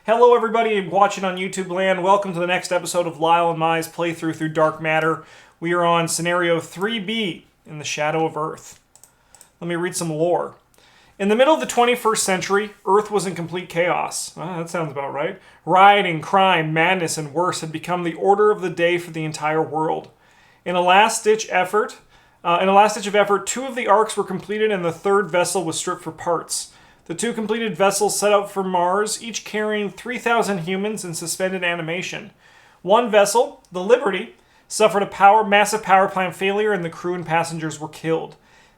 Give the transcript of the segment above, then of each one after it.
Hello everybody watching on YouTube land. Welcome to the next episode of Lyle and Mai's playthrough through Dark Matter. We are on scenario 3B, in the Shadow of Earth. Let me read some lore. In the middle of the 21st century, Earth was in complete chaos. That sounds about right. Rioting, crime, madness, and worse had become the order of the day for the entire world. In a last-ditch of effort, 2 of the arcs were completed and the 3rd vessel was stripped for parts. The 2 completed vessels set out for Mars, each carrying 3,000 humans in suspended animation. One vessel, the Liberty, suffered a massive power plant failure and the crew and passengers were killed.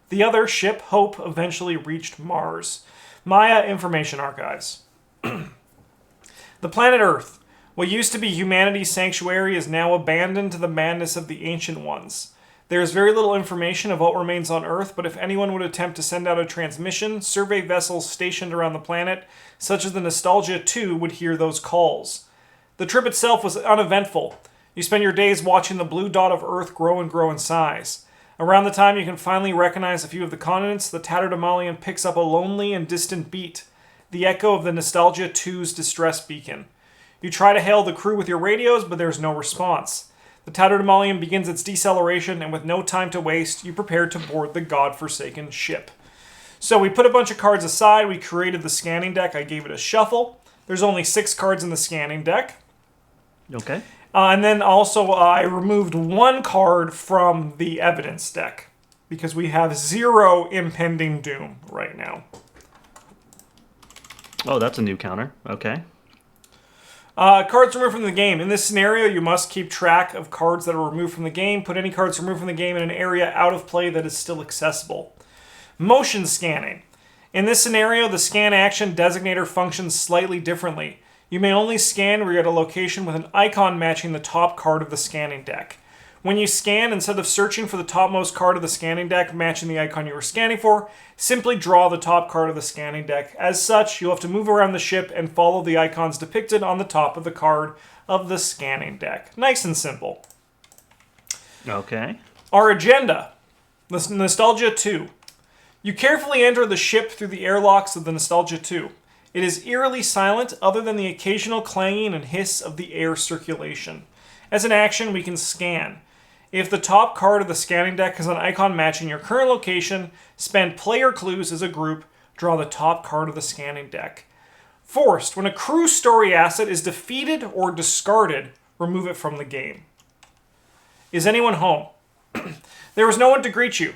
The other ship, Hope, eventually reached Mars. Maya Information Archives. The planet Earth, what used to be humanity's sanctuary, is now abandoned to the madness of the Ancient Ones. There is very little information of what remains on Earth, but if anyone would attempt to send out a transmission, survey vessels stationed around the planet, such as the Nostalgia 2, would hear those calls. The trip itself was uneventful. You spend your days watching the blue dot of Earth grow and grow in size. Around the time you can finally recognize a few of the continents, the Tatterdemalion picks up a lonely and distant beat, the echo of the Nostalgia 2's distress beacon. You try to hail the crew with your radios, but there's no response. The Tatterdemalion begins its deceleration, and with no time to waste, you prepare to board the godforsaken ship. So we put a bunch of cards aside, we created the scanning deck, I gave it a shuffle. There's only 6 cards in the scanning deck. Okay. And then also I removed 1 card from the evidence deck, because we have 0 impending doom right now. Oh, that's a new counter. Okay. Cards removed from the game. In this scenario, you must keep track of cards that are removed from the game. Put any cards removed from the game in an area out of play that is still accessible. Motion scanning. In this scenario, the scan action designator functions slightly differently. You may only scan where you're at a location with an icon matching the top card of the scanning deck. When you scan, instead of searching for the topmost card of the scanning deck matching the icon you were scanning for, simply draw the top card of the scanning deck. As such, you'll have to move around the ship and follow the icons depicted on the top of the card of the scanning deck. Nice and simple. Okay. Our agenda. The Nostalgia 2. You carefully enter the ship through the airlocks of the Nostalgia 2. It is eerily silent other than the occasional clanging and hiss of the air circulation. As an action, we can scan. If the top card of the scanning deck has an icon matching your current location, spend player clues as a group, draw the top card of the scanning deck. Forced. When a crew story asset is defeated or discarded, remove it from the game. Is anyone home? There is no one to greet you.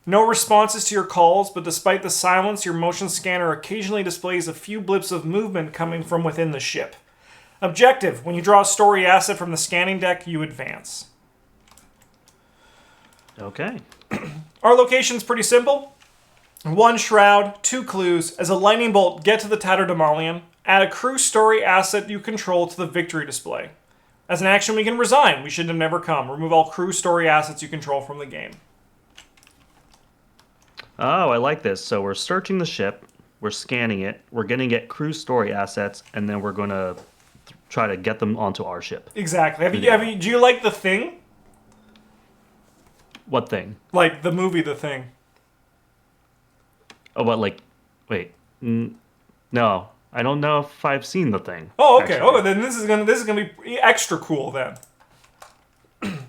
No responses to your calls, but despite the silence, your motion scanner occasionally displays a few blips of movement coming from within the ship. Objective. When you draw a story asset from the scanning deck, you advance. Okay. Our location's pretty simple. 1 shroud, 2 clues. As a lightning bolt, get to the Tatterdemalion. Add a crew story asset you control to the victory display. As an action, we can resign. We should have never come. Remove all crew story assets you control from the game. Oh, I like this. So we're searching the ship, we're scanning it, we're going to get crew story assets, and then we're going to try to get them onto our ship. Exactly. Do you like The Thing? What thing? Like the movie The Thing. Oh, what, like, wait. No, I don't know if I've seen The Thing. Oh, okay. Actually. Oh, then this is gonna be extra cool then.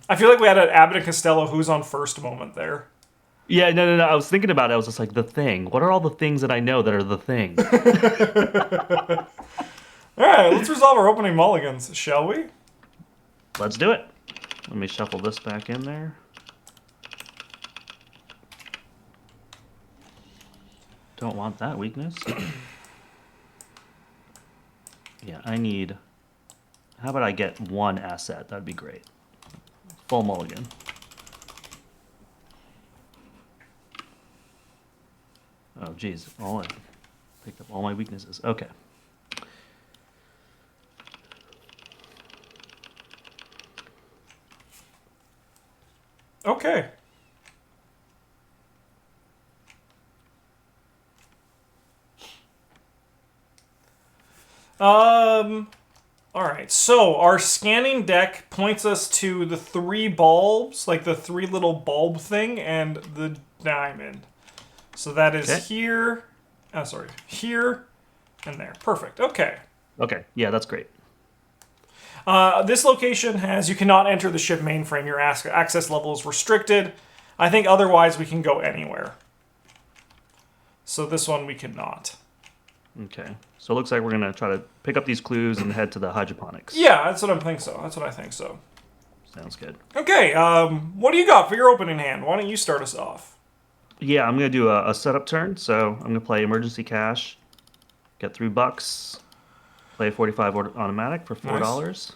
I feel like we had an Abbott and Costello who's on first moment there. Yeah, no. I was thinking about it. I was just like, The Thing. What are all the things that I know that are The Thing? All right, let's resolve our opening mulligans, shall we? Let's do it. Let me shuffle this back in there. Don't want that weakness. Yeah, I need... How about I get 1 asset? That'd be great. Full mulligan. Oh, geez. I picked up all my weaknesses. Okay. Okay. Alright, so our scanning deck points us to the 3 bulbs, like the 3 little bulb thing, and the diamond. So that is here, here, and there. Perfect, okay. Okay, yeah, that's great. This location has you cannot enter the ship mainframe. Your access level is restricted. I think otherwise we can go anywhere. So this one we cannot. Okay, so it looks like we're gonna try to pick up these clues and head to the hydroponics. Yeah, that's what I think so. That's what I think so. Sounds good. Okay, what do you got for your opening hand? Why don't you start us off? Yeah, I'm gonna do a setup turn. So I'm gonna play emergency cash, get $3, play 45 automatic for $4,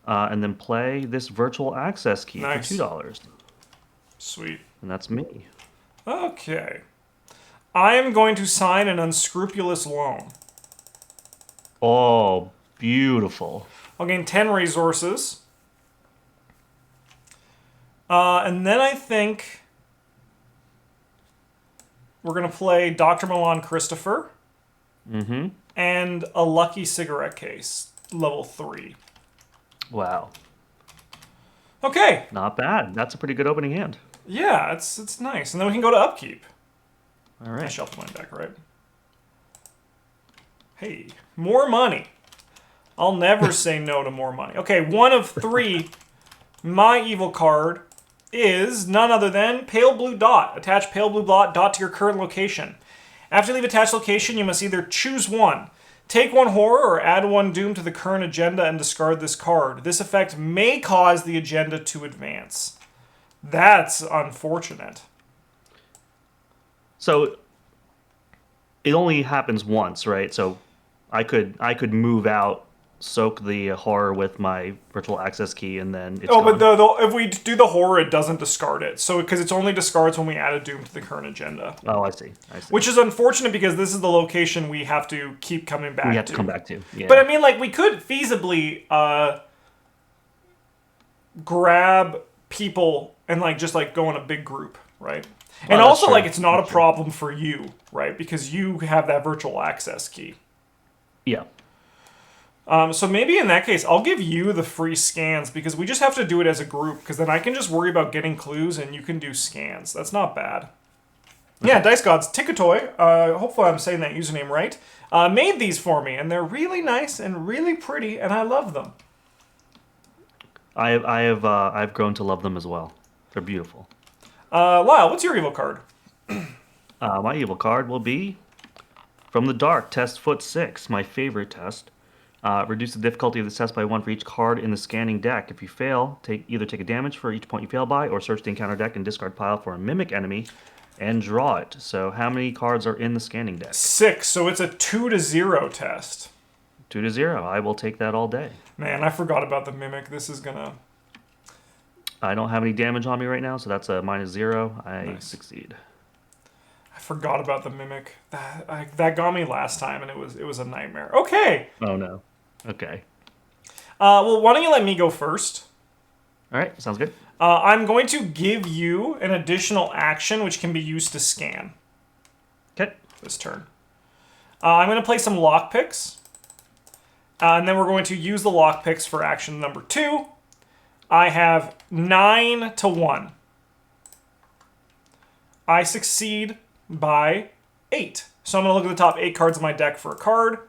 and then play this virtual access key for $2. Sweet. And that's me. Okay. I am going to sign an unscrupulous loan. Oh, beautiful. I'll gain 10 resources. And then I think we're going to play Dr. Milan Christopher. Mm-hmm. And a lucky cigarette case, level 3. Wow. Okay. Not bad. That's a pretty good opening hand. Yeah, it's nice. And then we can go to upkeep. All right. I shuffle my deck, right? Hey, more money. I'll never say no to more money. Okay, 1 of 3. My evil card is none other than Pale Blue Dot. Attach Pale Blue Dot to your current location. After you leave attached location, you must either choose one. Take 1 horror or add 1 doom to the current agenda and discard this card. This effect may cause the agenda to advance. That's unfortunate. So it only happens once, right? So I could move out, soak the horror with my virtual access key, and then it's gone. But if we do the horror, it doesn't discard it. So because it's only discards when we add a doom to the current agenda. Oh, I see. Which is unfortunate because this is the location we have to keep coming back to. We have to come back to. Yeah. But I mean, like, we could feasibly grab people and just go in a big group, right? And also, true. it's not a problem for you, right? Because you have that virtual access key. Yeah. So maybe in that case, I'll give you the free scans because we just have to do it as a group because then I can just worry about getting clues and you can do scans. That's not bad. Okay. Yeah, Dice Gods, Ticketoy, hopefully I'm saying that username right, made these for me and they're really nice and really pretty and I love them. I've grown to love them as well. They're beautiful. Lyle, what's your evil card? My evil card will be From the Dark, Test Foot 6, my favorite test. Reduce the difficulty of this test by 1 for each card in the scanning deck. If you fail, either take a damage for each point you fail by, or search the encounter deck and discard pile for a mimic enemy, and draw it. So how many cards are in the scanning deck? 6, so it's a 2-0 test. 2-0. I will take that all day. Man, I forgot about the mimic. This is gonna... I don't have any damage on me right now, so that's a -0. I succeed. I forgot about the mimic. That got me last time, and it was a nightmare. Okay. Oh no. Okay. Well, why don't you let me go first? All right. Sounds good. I'm going to give you an additional action, which can be used to scan. Okay. This turn. I'm going to play some lockpicks. And then we're going to use the lockpicks for action number 2. I have 9 to 1. I succeed by 8. So I'm going to look at the top 8 cards of my deck for a card.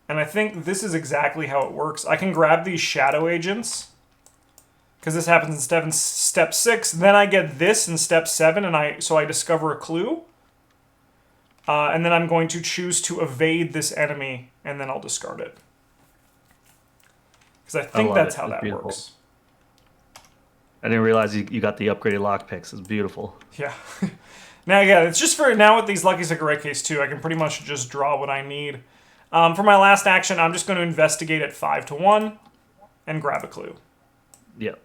And I think this is exactly how it works. I can grab these shadow agents. Because this happens in step 6. Then I get this in step 7. And so I discover a clue. And then I'm going to choose to evade this enemy. And then I'll discard it. Because I think that's how that works. I didn't realize you got the upgraded lockpicks. It's beautiful. Yeah. Now, yeah, it's just for now with these Lucky Cigarette Case 2, I can pretty much just draw what I need. For my last action, I'm just going to investigate at 5 to 1 and grab a clue. Yep.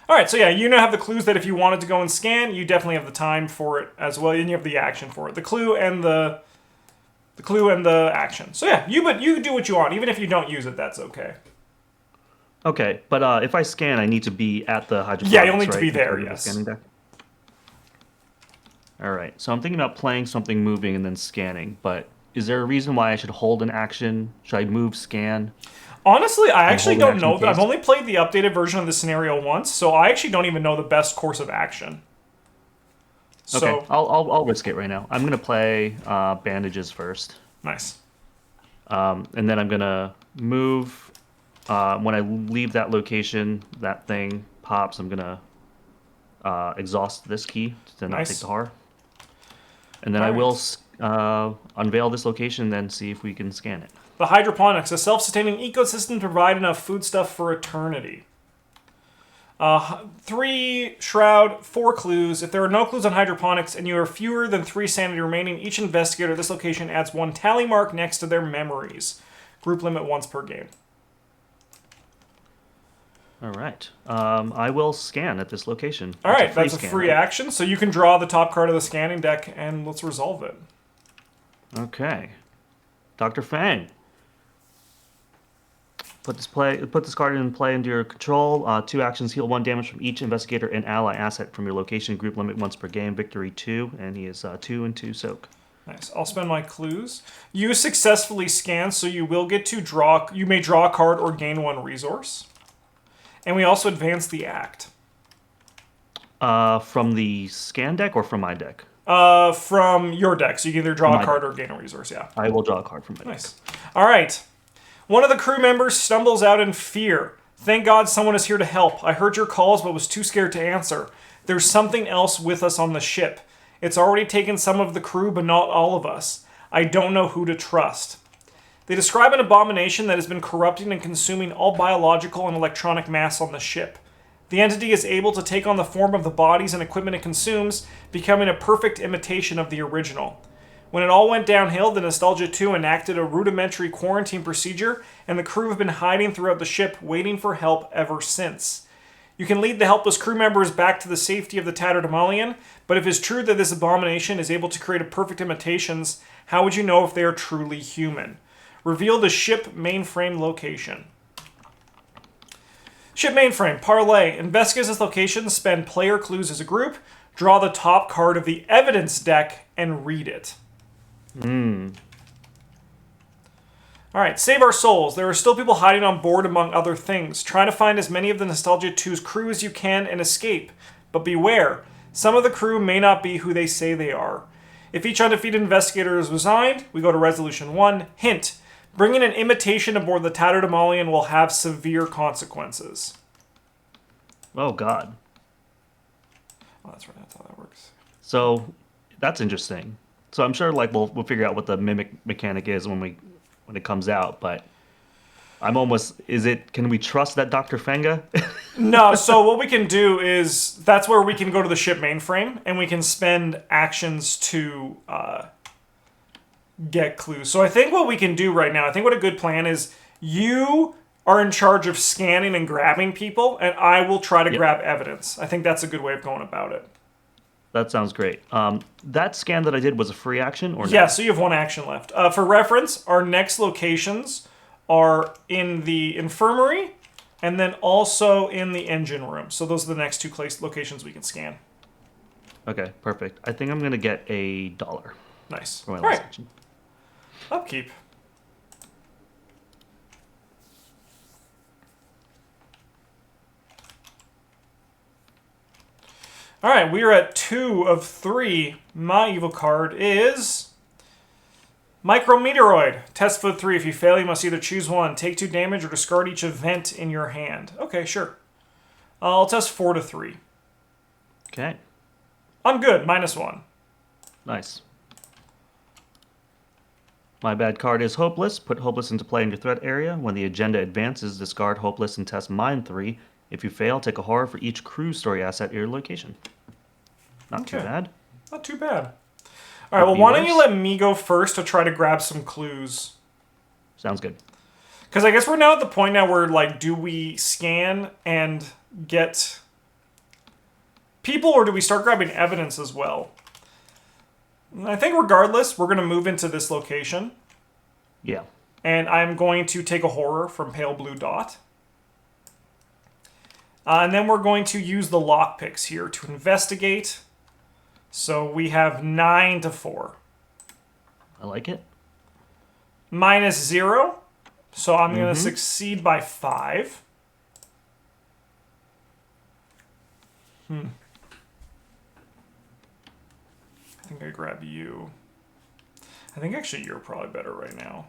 All right, so yeah, you now have the clues that if you wanted to go and scan, you definitely have the time for it as well, and you have the action for it. The clue and the action. So yeah, you do what you want. Even if you don't use it, that's okay. Okay, but if I scan, I need to be at the hydroponics, yeah, you'll need to right? be there, yes. Scanning deck? All right, so I'm thinking about playing something moving and then scanning, but is there a reason why I should hold an action? Should I move, scan? Honestly, I actually don't know. I've only played the updated version of the scenario once, so I actually don't even know the best course of action. Okay, so, I'll risk it right now. I'm going to play bandages first. Nice. And then I'm going to move. When I leave that location, that thing pops. I'm going to exhaust this key to not take Nice. the horror. And then All I will right. unveil this location and then see if we can scan it. The Hydroponics, a self-sustaining ecosystem to provide enough foodstuff for eternity. 3 shroud, 4 clues. If there are no clues on hydroponics and you are fewer than 3 sanity remaining, each investigator at this location adds 1 tally mark next to their memories. Group limit once per game. All right. I will scan at this location. All right, that's a scan, free right? action, so you can draw the top card of the scanning deck and let's resolve it. Okay. Dr. Fang. Put this card in play into your control. 2 actions, heal 1 damage from each investigator and ally asset from your location. Group limit once per game. Victory 2, and he is 2 and 2 soak. Nice. I'll spend my clues. You successfully scan, so you will get to draw. You may draw a card or gain 1 resource. And we also advance the act. From the scan deck or from my deck? From your deck, so you can either draw a card deck. or gain a resource. Yeah. I will draw a card from my Nice. deck. All right. One of the crew members stumbles out in fear. Thank God someone is here to help. I heard your calls but was too scared to answer. There's something else with us on the ship. It's already taken some of the crew, but not all of us. I don't know who to trust. They describe an abomination that has been corrupting and consuming all biological and electronic mass on the ship. The entity is able to take on the form of the bodies and equipment it consumes, becoming a perfect imitation of the original. When it all went downhill, the Nostalgia 2 enacted a rudimentary quarantine procedure, and the crew have been hiding throughout the ship, waiting for help ever since. You can lead the helpless crew members back to the safety of the Tatterdemalion, but if it's true that this abomination is able to create a perfect imitations, how would you know if they are truly human? Reveal the ship mainframe location. Ship mainframe, parlay. Investigate this location, spend player clues as a group, draw the top card of the evidence deck, and read it. Alright, save our souls. There are still people hiding on board among other things. Try to find as many of the Nostalgia 2's crew as you can and escape. But beware, some of the crew may not be who they say they are. If each undefeated investigator is resigned, we go to Resolution 1. Hint, bringing an imitation aboard the Tatterdemalion will have severe consequences. Oh, God. Oh, that's right, that's how that works. So, that's interesting. So I'm sure we'll figure out what the mimic mechanic is when it comes out, but I'm almost can we trust that Dr. Fenga? No, so what we can do is that's where we can go to the ship mainframe and we can spend actions to get clues. So I think what we can do right now, I think what a good plan is, you are in charge of scanning and grabbing people, and I will try to grab evidence. I think that's a good way of going about it. That sounds great. That scan that I did was a free action or no? Yeah, so you have 1 action left. For reference, our next locations are in the infirmary and then also in the engine room. So those are the next 2 locations we can scan. Okay, perfect. I think I'm going to get $1. Nice. For my All last right. action. Upkeep. All right, we are at 2 of 3. My evil card is Micrometeoroid. Test foot 3. If you fail, you must either choose 1, take 2 damage, or discard each event in your hand. Okay, sure. I'll test 4 to 3. Okay. I'm good. -1. Nice. My bad card is Hopeless. Put Hopeless into play in your threat area. When the agenda advances, discard Hopeless and test Mind 3. If you fail, take a horror for each crew story asset at your location. Not too bad. Not too bad. All right, well, why don't you let me go first to try to grab some clues? Sounds good. Because I guess we're now at the point now where, do we scan and get people, or do we start grabbing evidence as well? I think regardless, we're going to move into this location. Yeah. And I'm going to take a horror from Pale Blue Dot. And then we're going to use the lockpicks here to investigate. So we have 9 to 4. I like it. -0. So I'm going to succeed by 5. I think I grab you. I think actually you're probably better right now.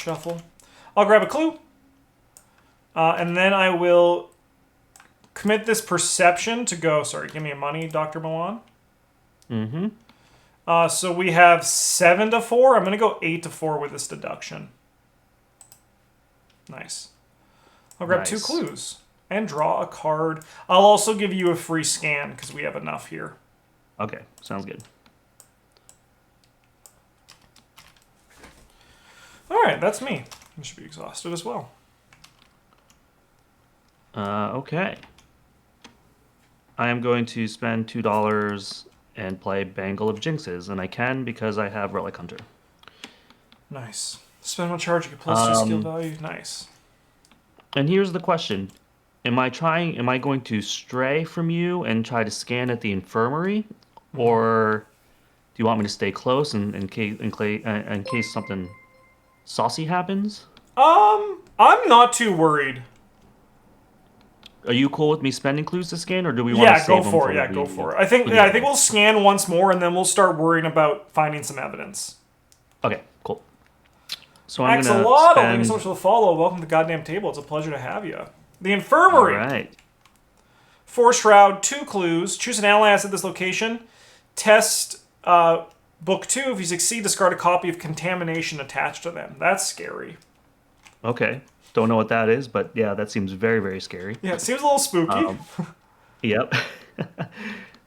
Shuffle. I'll grab a clue. And then I will commit this perception to go... Sorry, give me a money, Dr. Milan. Mm-hmm. So we have 7 to 4. I'm going to go 8 to 4 with this deduction. Nice. I'll grab 2 clues and draw a card. I'll also give you a free scan because we have enough here. Okay, sounds good. All right, that's me. I should be exhausted as well. Okay. I am going to spend $2 and play Bangle of Jinxes, and I can because I have Relic Hunter. Nice. Spend one charge, you get +2 skill value. Nice. And here's the question. Am I going to stray from you and try to scan at the infirmary? Or do you want me to stay close in case something saucy happens? I'm not too worried. Are you cool with me spending clues to scan, or do we want to save them for it? Go for it. I think we'll scan once more, and then we'll start worrying about finding some evidence. Okay, cool. So I'm Axolotl, gonna thank you so much for the follow. Welcome to the goddamn table. It's a pleasure to have you. The infirmary. All right. 4 shroud, 2 clues. Choose an ally at this location. Test book 2. If you succeed, discard a copy of contamination attached to them. That's scary. Okay. Don't know what that is, but yeah, that seems very, very scary. Yeah, it seems a little spooky. Yep.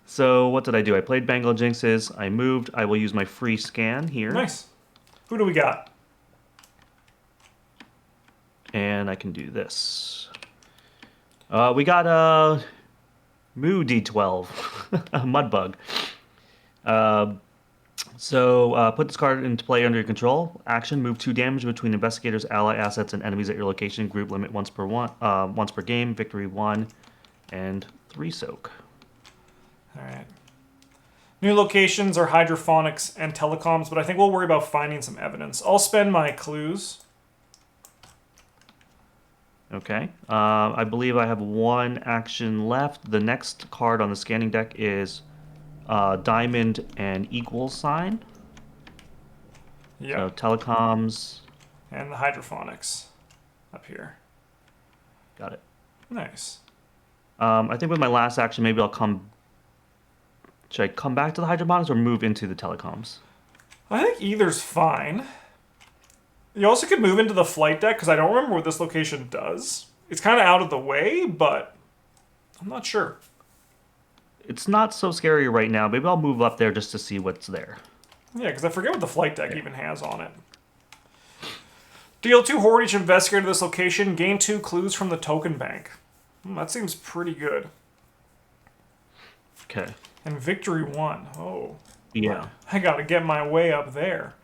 So what did I do? I played Bangle of Jinxes. I moved. I will use my free scan here. Nice. Who do we got? And I can do this. We got a Moo D12, a Mudbug. So put this card into play under your control. Action: move 2 damage between investigators, ally assets, and enemies at your location. Group limit once per game. Victory 1, and 3 soak. All right. New locations are hydroponics and telecoms, but I think we'll worry about finding some evidence. I'll spend my clues. Okay. I believe I have 1 action left. The next card on the scanning deck is diamond and equal sign. Yeah. So telecoms. And the hydroponics up here. Got it. Nice. I think with my last action, maybe I'll come... Should I come back to the hydroponics or move into the telecoms? I think either's fine. You also could move into the flight deck, because I don't remember what this location does. It's kind of out of the way, but I'm not sure. It's not so scary right now. Maybe I'll move up there just to see what's there. Yeah, because I forget what the flight deck even has on it. Deal 2 hoard each investigator to this location. Gain 2 clues from the token bank. That seems pretty good. Okay. And victory 1. Oh. Yeah. I got to get my way up there.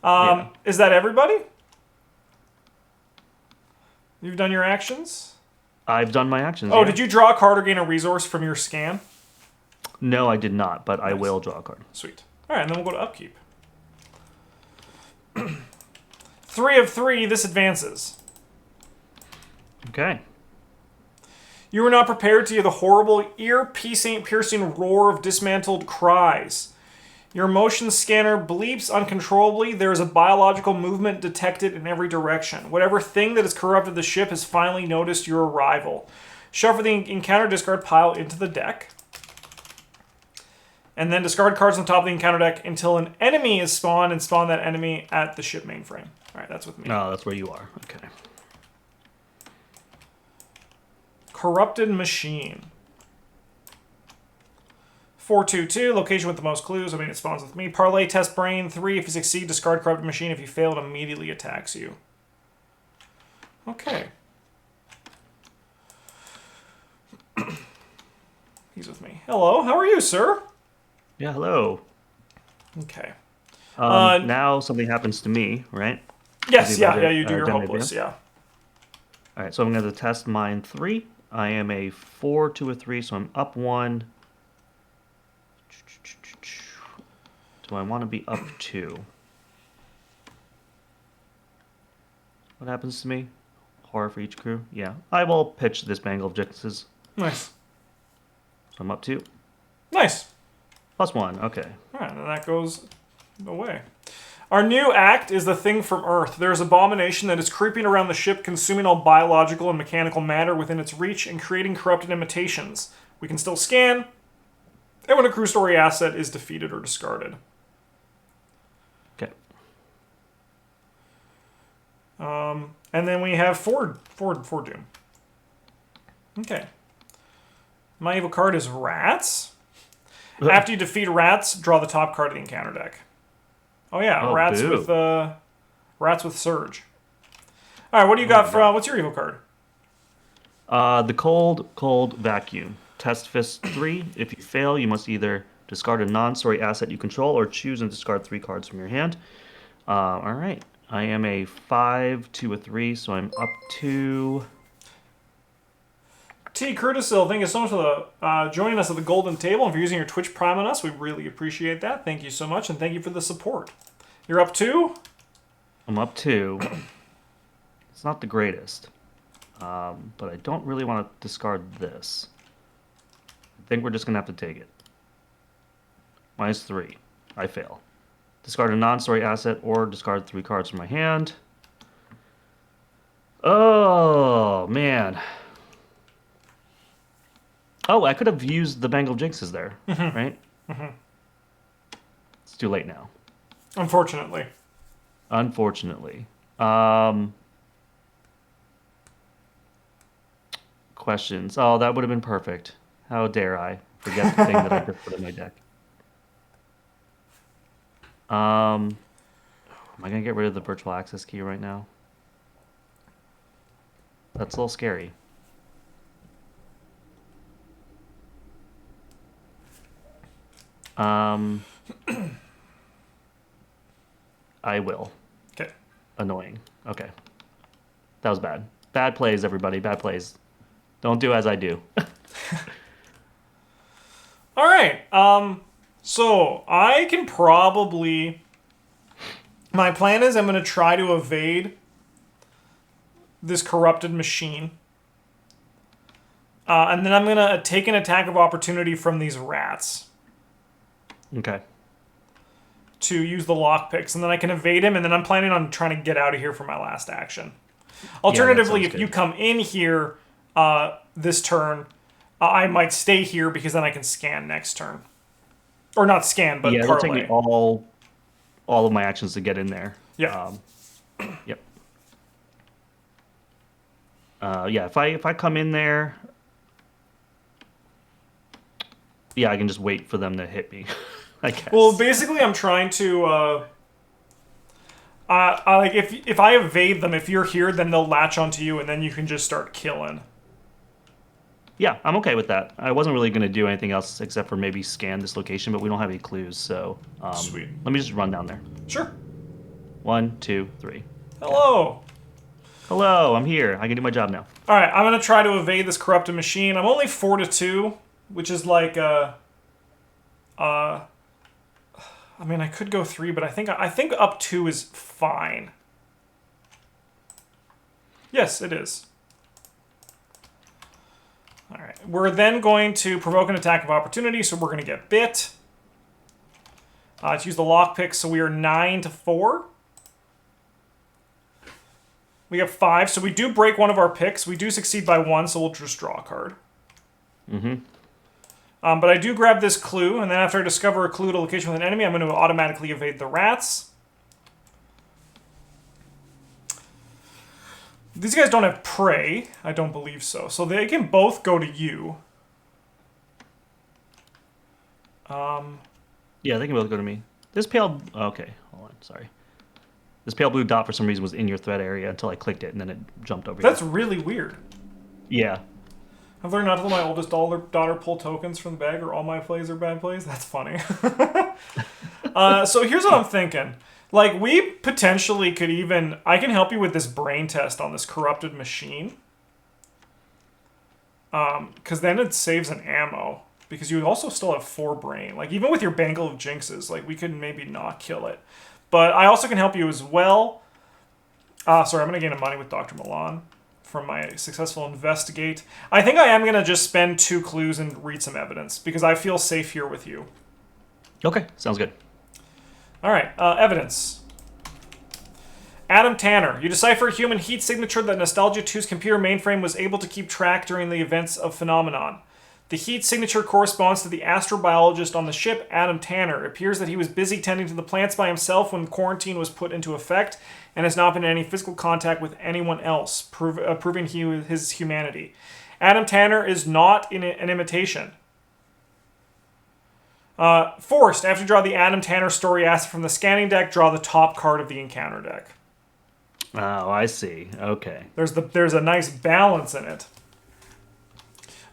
Yeah. Is that everybody? You've done your actions? I've done my actions. Oh, yeah. did you draw a card or gain a resource from your scan? No, I did not, but I Nice. will draw a card. Sweet. All right, and then we'll go to upkeep. 3 of 3, this advances. Okay. You were not prepared to hear the horrible, ear-piercing roar of dismantled cries. Your motion scanner bleeps uncontrollably. There is a biological movement detected in every direction. Whatever thing that has corrupted the ship has finally noticed your arrival. Shuffle the encounter discard pile into the deck. And then discard cards on top of the encounter deck until an enemy is spawned, and spawn that enemy at the ship mainframe. All right, that's with me. Oh, that's where you are. Okay. Corrupted Machine. 4/2/2, location with the most clues. I mean, it spawns with me. Parlay Test Brain. 3, if you succeed, discard Corrupted Machine. If you fail, it immediately attacks you. Okay. He's with me. Hello, how are you, sir? Yeah, hello. Okay. Now something happens to me, right? Yes, yeah, you do your hopeless, yeah. All right, so I'm going to test mine 3. I am a 4, 2, or 3, so I'm up 1. Do I want to be up 2? What happens to me? Horror for each crew? Yeah. I will pitch this Bangle of Jinxes. Nice. So I'm up 2. Nice. +1, okay. All right, and that goes away. Our new act is the thing from Earth. There is abomination that is creeping around the ship, consuming all biological and mechanical matter within its reach and creating corrupted imitations. We can still scan, and when a crew story asset is defeated or discarded. Okay. And then we have Ford Doom. Okay. My evil card is Rats. After you defeat Rats, draw the top card of the encounter deck. Oh yeah, Oh, Rats boo. with Rats with Surge. All right, what do you got for? What's your evil card? The cold vacuum. Test Fist 3. If you fail, you must either discard a non-story asset you control or choose and discard 3 cards from your hand. All right. I am a 5 to a 3, so I'm up to... T. Curtisil, thank you so much for joining us at the Golden Table and for using your Twitch Prime on us. We really appreciate that. Thank you so much, and thank you for the support. You're up to? I'm up to... It's not the greatest, but I don't really want to discard this. I think we're just going to have to take it. -3. I fail. Discard a non-story asset or discard 3 cards from my hand. Oh, man. Oh, I could have used the Bangle Jinxes there, right? It's too late now. Unfortunately. Unfortunately. Questions. Oh, that would have been perfect. How dare I forget the thing that I just put in my deck. Am I going to get rid of the virtual access key right now? That's a little scary. I will. Okay. Annoying. Okay. That was bad. Bad plays, everybody. Bad plays. Don't do as I do. All right. So I can probably... My plan is I'm going to try to evade this corrupted machine. And then I'm going to take an attack of opportunity from these rats Okay. to use the lockpicks. And then I can evade him, and then I'm planning on trying to get out of here for my last action. Alternatively, if good. you come in here this turn, I might stay here because then I can scan next turn. Or not scan, but Yeah, it'll take parlay. me all of my actions to get in there. Yeah. Yep. Yeah, if I come in there, yeah, I can just wait for them to hit me. I guess. Well, basically, I'm trying to. Like if I evade them, if you're here, then they'll latch onto you, and then you can just start killing. Yeah, I'm okay with that. I wasn't really going to do anything else except for maybe scan this location, but we don't have any clues, so Sweet. let me just run down there. Sure. 1, 2, 3. Hello. Hello, I'm here. I can do my job now. All right, I'm gonna try to evade this corrupted machine. I'm only 4 to 2, which is like I mean, I could go 3, but I think up 2 is fine. Yes, it is. All right. We're then going to provoke an attack of opportunity, so we're going to get bit. Let's use the lockpick, so we are 9 to 4. We have 5, so we do break one of our picks. We do succeed by 1, so we'll just draw a card. But I do grab this clue, and then after I discover a clue at a location with an enemy, I'm going to automatically evade the rats. These guys don't have prey. I don't believe so. So they can both go to you. Yeah, they can both go to me. This pale... Okay, hold on, sorry. This pale blue dot for some reason was in your threat area until I clicked it, and then it jumped over That's here. really weird. Yeah. I've learned not to let my oldest daughter pull tokens from the bag, or all my plays are bad plays. That's funny. So here's what I'm thinking. Like, we potentially could even... I can help you with this brain test on this corrupted machine. Because then it saves an ammo. Because you also still have 4 brain. Like, even with your Bangle of Jinxes, like, we could maybe not kill it. But I also can help you as well. Sorry, I'm going to gain a money with Dr. Milan from my successful investigate. I think I am going to just spend 2 clues and read some evidence. Because I feel safe here with you. Okay, sounds good. All right, evidence. Adam Tanner, you decipher a human heat signature that Nostalgia 2's computer mainframe was able to keep track during the events of Phenomenon. The heat signature corresponds to the astrobiologist on the ship, Adam Tanner. It appears that he was busy tending to the plants by himself when quarantine was put into effect and has not been in any physical contact with anyone else, proving his humanity. Adam Tanner is not an imitation. Forced, after you draw the Adam Tanner story asset from the scanning deck, draw the top card of the encounter deck. Oh, I see. Okay. There's a nice balance in it.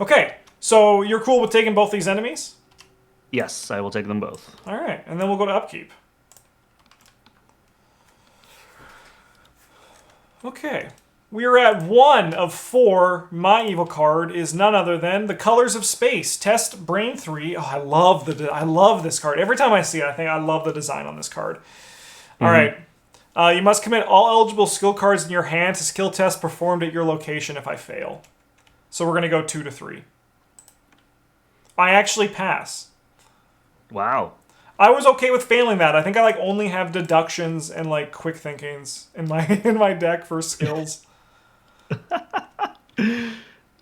Okay, so you're cool with taking both these enemies? Yes, I will take them both. All right, and then we'll go to upkeep. Okay, we are at 1 of 4. My evil card is none other than the Colors of Space. Test Brain 3. Oh, I love this card. Every time I see it, I think I love the design on this card. All right. You must commit all eligible skill cards in your hand to skill tests performed at your location if I fail. So we're going to go 2 to 3. I actually pass. Wow. I was okay with failing that. I think I only have deductions and quick thinkings in my deck for skills.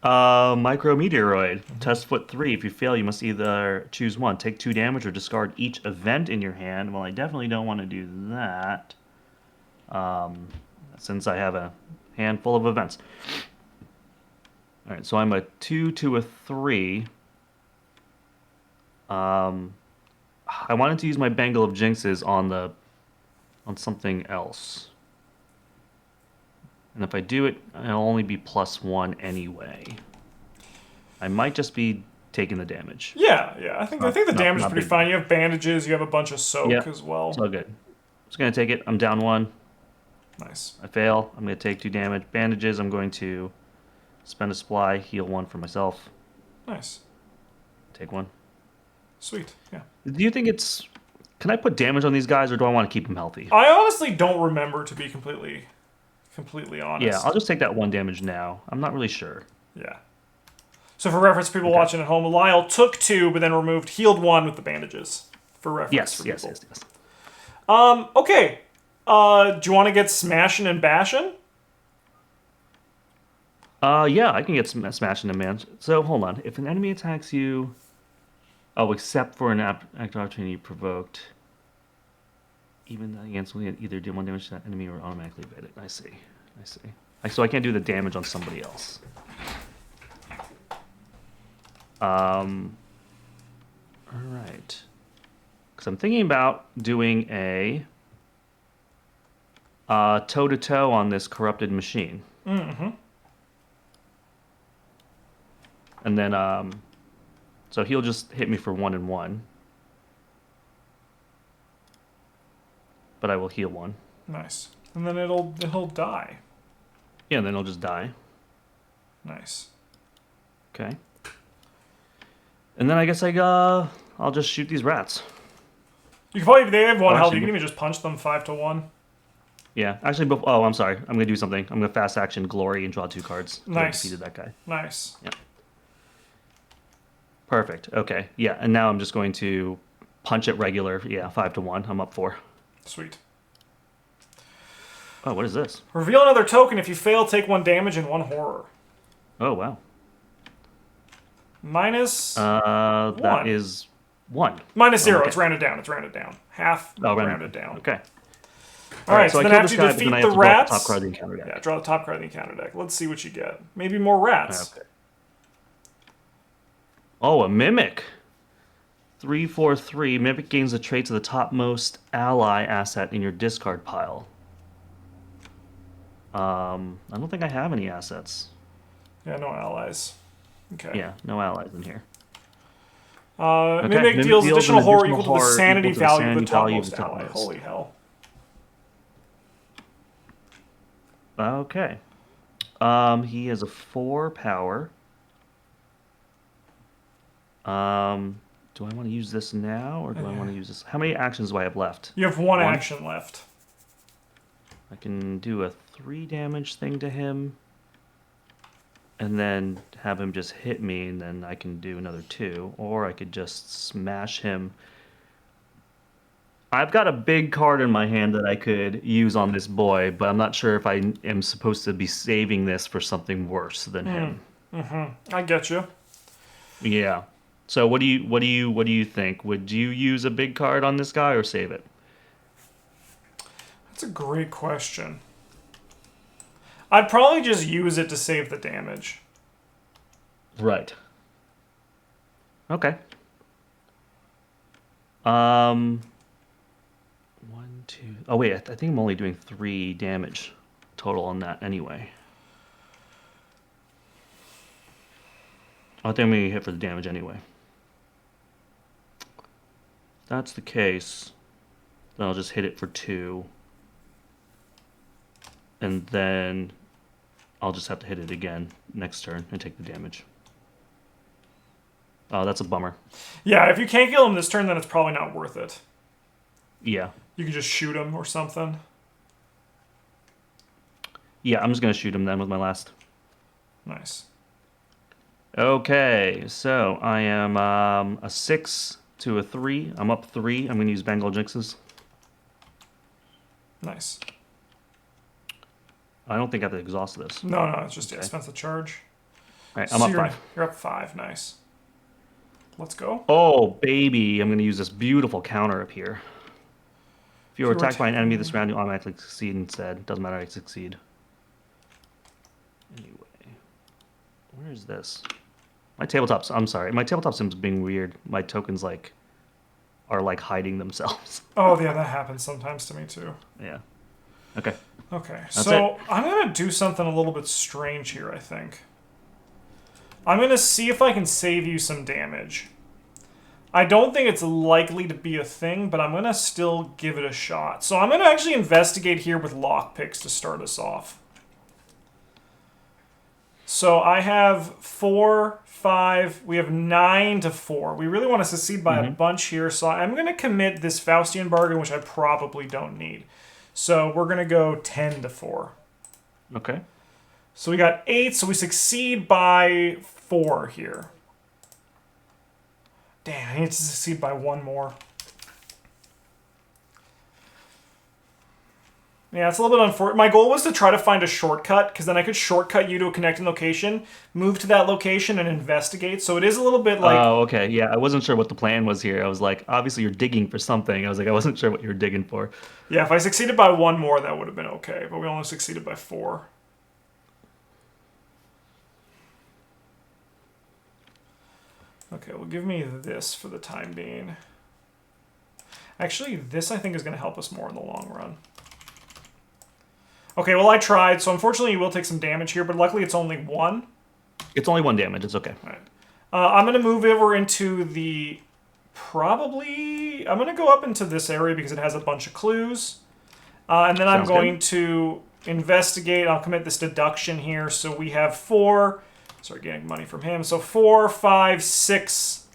Micrometeoroid. Test foot 3. If you fail, you must either choose one. Take 2 damage or discard each event in your hand. Well, I definitely don't want to do that. Since I have a handful of events. Alright, so I'm a 2 to a 3. I wanted to use my Bangle of Jinxes on something else. And if I do it, I'll only be +1 anyway. I might just be taking the damage. Yeah. I think the damage is pretty fine. You have bandages, you have a bunch of soak as well. It's all good. I'm just going to take it. I'm down 1. Nice. I fail. I'm going to take 2 damage. Bandages, I'm going to spend a supply, heal 1 for myself. Nice. Take 1. Sweet, yeah. Do you think it's... Can I put damage on these guys, or do I want to keep them healthy? I honestly don't remember, to be completely honest. Yeah, I'll just take that 1 damage now. I'm not really sure. Yeah. So for reference, people watching at home, Lyle took 2, but then healed 1 with the bandages. For reference for people. Yes. Okay. Do you want to get smashing and bashing? Yeah, I can get smashing and man. So, hold on. If an enemy attacks you... Oh, except for an act of opportunity provoked. Even against either do 1 damage to that enemy or automatically evade it. I see. So I can't do the damage on somebody else. Alright. Because I'm thinking about doing a toe-to-toe on this corrupted machine. Mm-hmm. And then, so he'll just hit me for 1 and 1. But I will heal 1. Nice. And then he'll die. Yeah, and then he'll just die. Nice. Okay. And then I guess I'll just shoot these rats. You can probably, they have 1 health. Actually, You can even just punch them 5 to 1. Yeah, actually, I'm sorry. I'm going to do something. I'm going to fast action Glory and draw 2 cards. Nice. I defeated that guy. Nice. Yeah. Perfect. Okay. Yeah, and now I'm just going to punch it regular. Yeah, 5 to 1. I'm up 4. Sweet. Oh, what is this? Reveal another token. If you fail, take 1 damage and 1 horror. Oh, wow. Minus that is 1. Minus 0. Okay. It's rounded down. Half rounded down. Okay. All right, so then after you defeat the rats... Draw the top card of the encounter deck. Yeah, draw the top card of the encounter deck. Let's see what you get. Maybe more rats. Okay. Oh, a Mimic. 3/4/3. Mimic gains the traits of the topmost ally asset in your discard pile. I don't think I have any assets. Yeah, no allies. Okay. Yeah, no allies in here. Mimic deals additional horror equal to the sanity value of the topmost ally. Holy hell. Okay. He has a 4 power. Do I want to use this now, or do I want to use this? How many actions do I have left? You have 1 action left. I can do a 3 damage thing to him, and then have him just hit me, and then I can do another 2, or I could just smash him. I've got a big card in my hand that I could use on this boy, but I'm not sure if I am supposed to be saving this for something worse than him. I get you. Yeah. So what do you think? Would you use a big card on this guy or save it? That's a great question. I'd probably just use it to save the damage. Right. Okay. Um, one, two. Oh wait, I think I'm only doing 3 damage total on that anyway. I think I'm gonna hit for the damage anyway. If that's the case, then I'll just hit it for 2, and then I'll just have to hit it again next turn and take the damage. Oh, that's a bummer. Yeah, if you can't kill him this turn, then it's probably not worth it. Yeah. You can just shoot him or something. Yeah, I'm just gonna shoot him then with my last. Nice. Okay, so I am a 6 to a 3. I'm up 3. I'm gonna use Bengal Jinxes. Nice. I don't think I have to exhaust this. No, it's just Okay. expensive charge. All right, I'm up 5. You're up 5. Nice. Let's go. Oh, baby. I'm going to use this beautiful counter up here. If you are If you were attacked by an enemy attacking- this round, you automatically succeed instead. Doesn't matter, I succeed. Anyway, where is this? My tabletops, I'm sorry. My tabletop sim's being weird. My tokens, are, hiding themselves. Oh, yeah, that happens sometimes to me, too. Yeah. Okay. Okay, That's so I'm going to do something a little bit strange here, I think. I'm going to see if I can save you some damage. I don't think it's likely to be a thing, but I'm going to still give it a shot. So I'm going to actually investigate here with lockpicks to start us off. So I have 4, 5, we have 9 to 4. We really want to succeed by a bunch here, so I'm going to commit this Faustian bargain, which I probably don't need. So we're going to go 10 to 4. Okay. So we got 8, so we succeed by 4 here. Damn, I need to succeed by 1 more. Yeah, it's a little bit unfortunate. My goal was to try to find a shortcut, because then I could shortcut you to a connecting location, move to that location, and investigate. So it is a little bit like... Oh, okay. Yeah, I wasn't sure what the plan was here. I was like, obviously you're digging for something. I was like, I wasn't sure what you were digging for. Yeah, if I succeeded by 1 more, that would have been okay. But we only succeeded by 4. Okay, well, give me this for the time being. Actually, this I think is going to help us more in the long run. Okay, well, I tried, so unfortunately you will take some damage here, but luckily it's only 1. It's only 1 damage. It's okay. All right. I'm going to move over into the... Probably... I'm going to go up into this area because it has a bunch of clues. And then I'm going to investigate. I'll commit this deduction here. So we have 4... Sorry, getting money from him. So 4, 5, 6...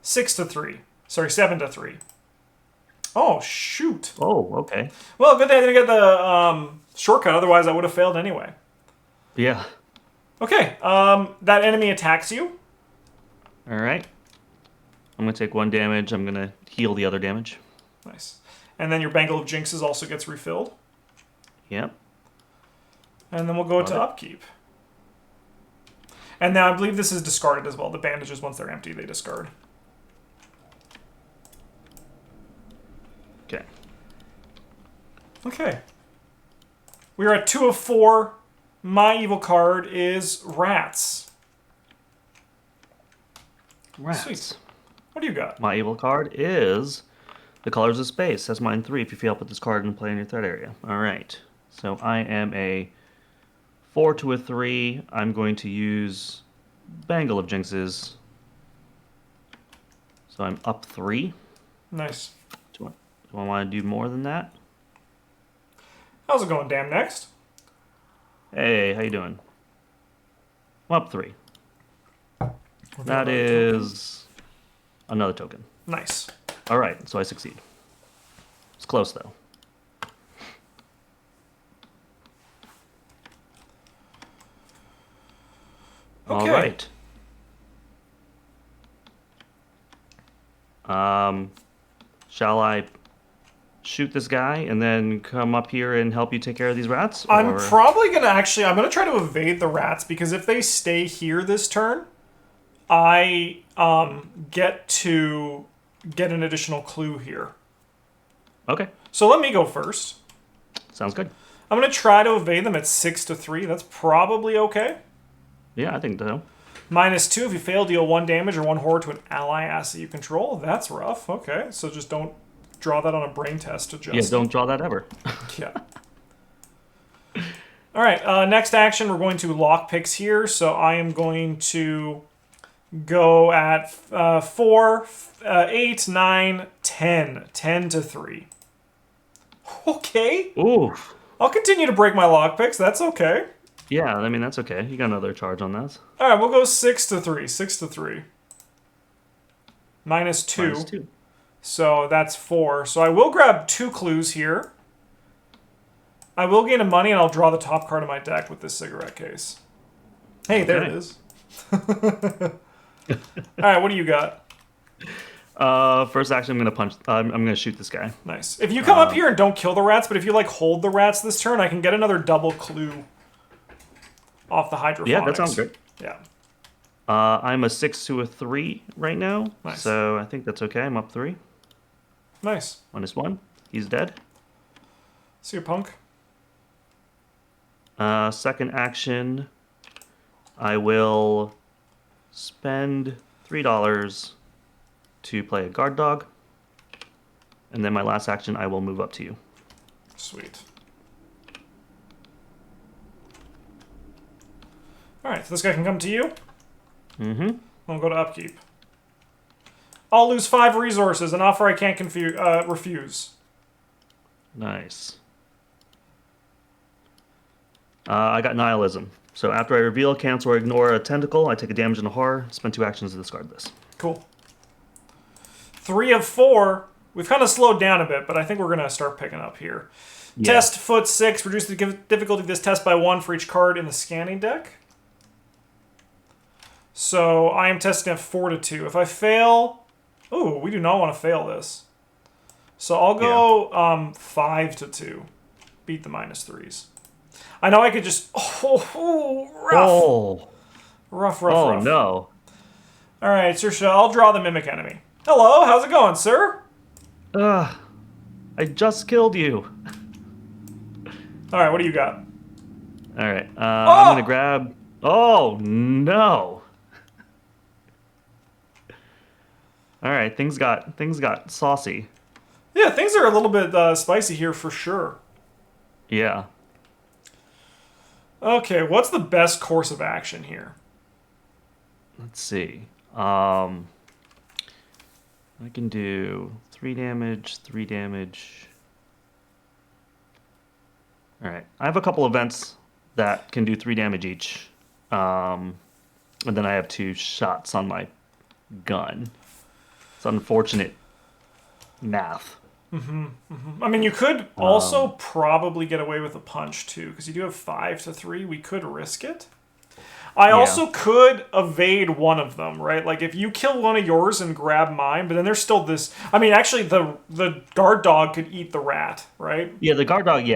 6 to 3. Sorry, 7 to 3. Oh, shoot. Oh, okay. Well, good thing I didn't get the shortcut. Otherwise, I would have failed anyway. Yeah. Okay, that enemy attacks you. All right. I'm going to take 1 damage. I'm going to heal the other damage. Nice. And then your Bangle of Jinxes also gets refilled. Yep. And then we'll go to upkeep. And now I believe this is discarded as well. The bandages, once they're empty, they discard. Okay. Okay. We're at 2 of 4. My evil card is Rats. Rats. Sweet. What do you got? My evil card is the Colors of Space. That's mine 3 if you fail, put this card in play in your threat area. All right. So I am a 4 to a 3. I'm going to use Bangle of Jinxes. So I'm up 3. Nice. Do I want to do more than that? How's it going, Damn Next? Hey, how you doing? I'm up 3. That is another token. Nice. All right, so I succeed. It's close, though. Okay. All right. Shall I shoot this guy and then come up here and help you take care of these rats? I'm Or... probably going to I'm going to try to evade the rats because if they stay here this turn, I get to get an additional clue here. Okay. So let me go first. Sounds good. I'm going to try to evade them at 6-3. That's probably okay. Yeah, I think so. -2, if you fail, deal 1 damage or 1 horror to an ally asset you control. That's rough. Okay, so just don't draw that on a brain test to Yeah, don't draw that ever. Yeah. All right, next action, we're going to lock picks here. So I am going to go at 4, 8, 9, 10. 10-3. Okay. Ooh. I'll continue to break my lock picks. That's okay. Yeah, I mean, that's okay. You got another charge on that. All right, we'll go 6-3. 6-3. -2. -2. So that's 4. So I will grab 2 clues here. I will gain a money, and I'll draw the top card of my deck with this cigarette case. Hey, there it is. All right, what do you got? First action, I'm gonna punch. I'm gonna shoot this guy. Nice. If you come up here and don't kill the rats, but if you like hold the rats this turn, I can get another double clue off the hydroponics. Yeah, that sounds good. Yeah. I'm a 6 to a 3 right now, Nice. so I think that's okay. I'm up 3. Nice. -1. He's dead. See you, punk. Second action, I will spend $3 to play a guard dog, and then my last action, I will move up to you. Sweet. All right, so this guy can come to you. Mm-hmm. I'll go to upkeep. I'll lose 5 resources, an offer I can't refuse. Nice. I got nihilism. So after I reveal, cancel, or ignore a tentacle, I take a damage and a horror. Spend 2 actions to discard this. Cool. 3 of 4. We've kind of slowed down a bit, but I think we're going to start picking up here. Yeah. Test foot 6. Reduce the difficulty of this test by 1 for each card in the scanning deck. So I am testing at 4-2. If I fail... Ooh, we do not want to fail this. So I'll go 5-2. Beat the -3s. I know I could just... Oh, rough. Oh. Rough. Oh, no. All right, sir, so I'll draw the mimic enemy. Hello, how's it going, sir? I just killed you. All right, what do you got? All right, I'm going to grab... Oh, no. All right, things got saucy. Yeah, things are a little bit spicy here for sure. Yeah. Okay, what's the best course of action here? Let's see. I can do 3 damage, 3 damage. All right. I have a couple events that can do 3 damage each. And then I have 2 shots on my gun. It's unfortunate math. I mean, you could also probably get away with a punch, too, because you do have 5-3. We could risk it. I also could evade one of them, right? Like, if you kill one of yours and grab mine, but then there's still this... I mean, actually, the guard dog could eat the rat, right? Yeah, the guard dog,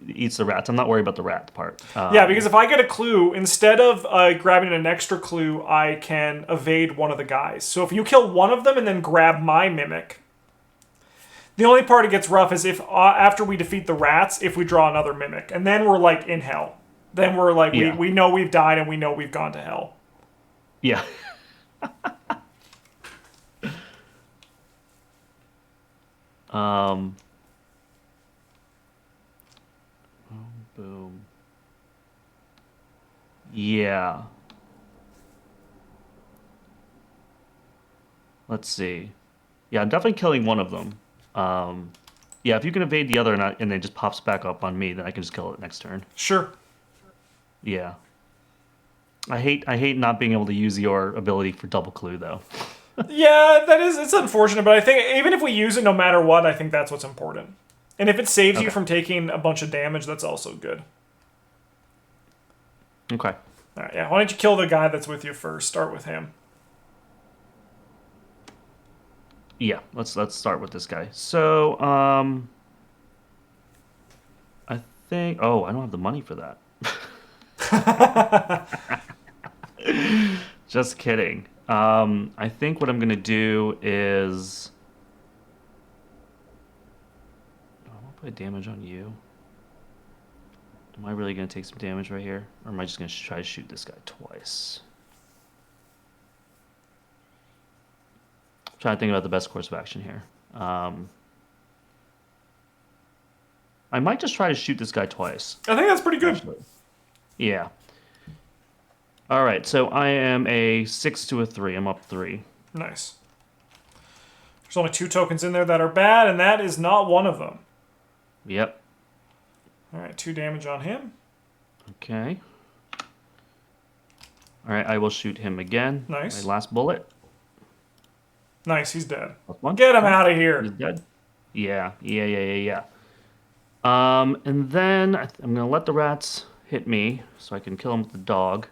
eats the rats. I'm not worried about the rat part. Yeah, because if I get a clue, instead of grabbing an extra clue, I can evade one of the guys. So if you kill one of them and then grab my mimic... The only part it gets rough is if after we defeat the rats, if we draw another mimic. And then we're, like, in hell. Then we're like, we know we've died and we know we've gone to hell. Yeah. Boom. Yeah. Let's see. Yeah, I'm definitely killing one of them. Yeah, if you can evade the other and it just pops back up on me, then I can just kill it next turn. Sure. Yeah. I hate not being able to use your ability for double clue though. Yeah, it's unfortunate, but I think even if we use it no matter what, I think that's what's important. And if it saves you from taking a bunch of damage, that's also good. Okay. All right, yeah. Why don't you kill the guy that's with you first? Start with him. Yeah, let's start with this guy. So, think... Oh, I don't have the money for that. Just kidding. I think what I'm going to do is... I'm going to put damage on you. Am I really going to take some damage right here? Or am I just going to try to shoot this guy twice? I'm trying to think about the best course of action here. I might just try to shoot this guy twice. I think that's pretty good. Actually. Yeah. All right, so I am a 6 to a 3. I'm up 3. Nice. There's only 2 tokens in there that are bad, and that is not one of them. Yep. All right, 2 damage on him. Okay. All right, I will shoot him again. Nice. My last bullet. Nice, he's dead. One. Get him out of here. He's dead. Yeah. And then I'm going to let the rats hit me so I can kill him with the dog.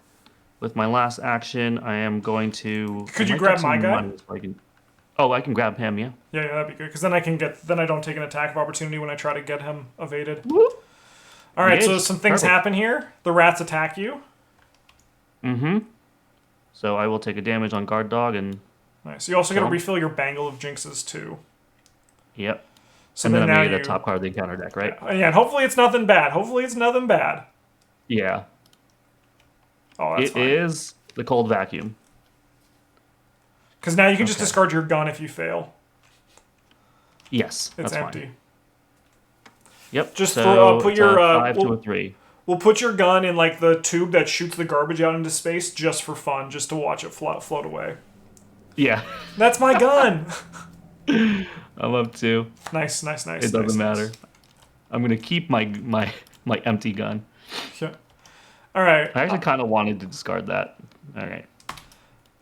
With my last action, I am going to... Could you grab my guy? So I can grab him, yeah. Yeah, that'd be good. Because then I don't take an attack of opportunity when I try to get him evaded. Whoop. All right, so Engaged. some things Perfect. happen here. The rats attack you. Mm-hmm. So I will take a damage on guard dog and... Nice. You also got to Kill him. refill your bangle of jinxes, too. Yep. So and then I'm now going to get the top card of the encounter deck, right? Yeah, and hopefully it's nothing bad. Yeah. Oh, that's fine. It is the cold vacuum. Because now you can just discard your gun if you fail. Yes, It's that's empty. fine. Yep. Just so put it's your a 5 to a 3. We'll put your gun in like the tube that shoots the garbage out into space just for fun, just to watch it float away. Yeah. That's my gun. I'm up 2. Nice. It doesn't matter. I'm gonna keep my empty gun. Yeah. All right. I actually kind of wanted to discard that. All right.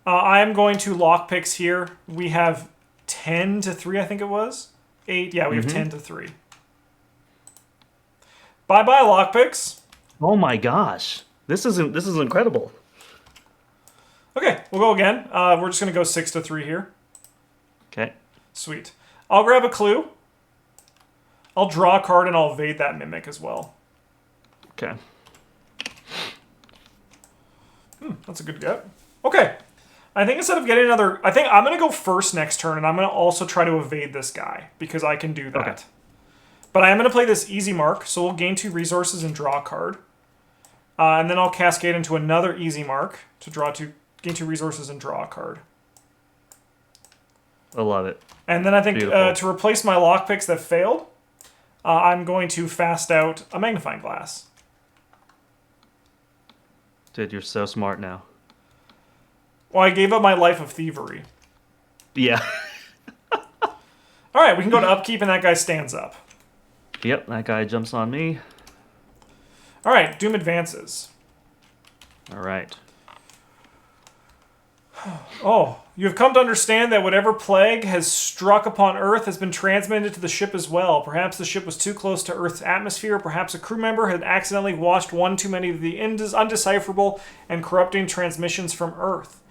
I am going to lockpicks here. We have 10 to 3, I think it was. 8. Yeah, we have 10 to 3. Bye-bye, lockpicks. Oh my gosh, this is incredible. Okay, we'll go again. We're just going to go 6 to 3 here. Okay. Sweet. I'll grab a clue. I'll draw a card and I'll evade that mimic as well. Okay. That's a good get. Okay. I think instead of getting another... I think I'm going to go first next turn, and I'm going to also try to evade this guy, because I can do that. Okay. But I am going to play this easy mark, so we'll gain 2 resources and draw a card. And then I'll cascade into another easy mark to gain 2 resources and draw a card. I love it. And then I think Beautiful. to replace my lockpicks that failed, I'm going to fast out a magnifying glass. Dude, you're so smart now. Well, I gave up my life of thievery. Yeah. All right, we can go to upkeep, and that guy stands up. Yep, that guy jumps on me. All right, Doom advances. All right. Oh, you have come to understand that whatever plague has struck upon Earth has been transmitted to the ship as well. Perhaps the ship was too close to Earth's atmosphere. Perhaps a crew member had accidentally watched one too many of the undecipherable and corrupting transmissions from Earth.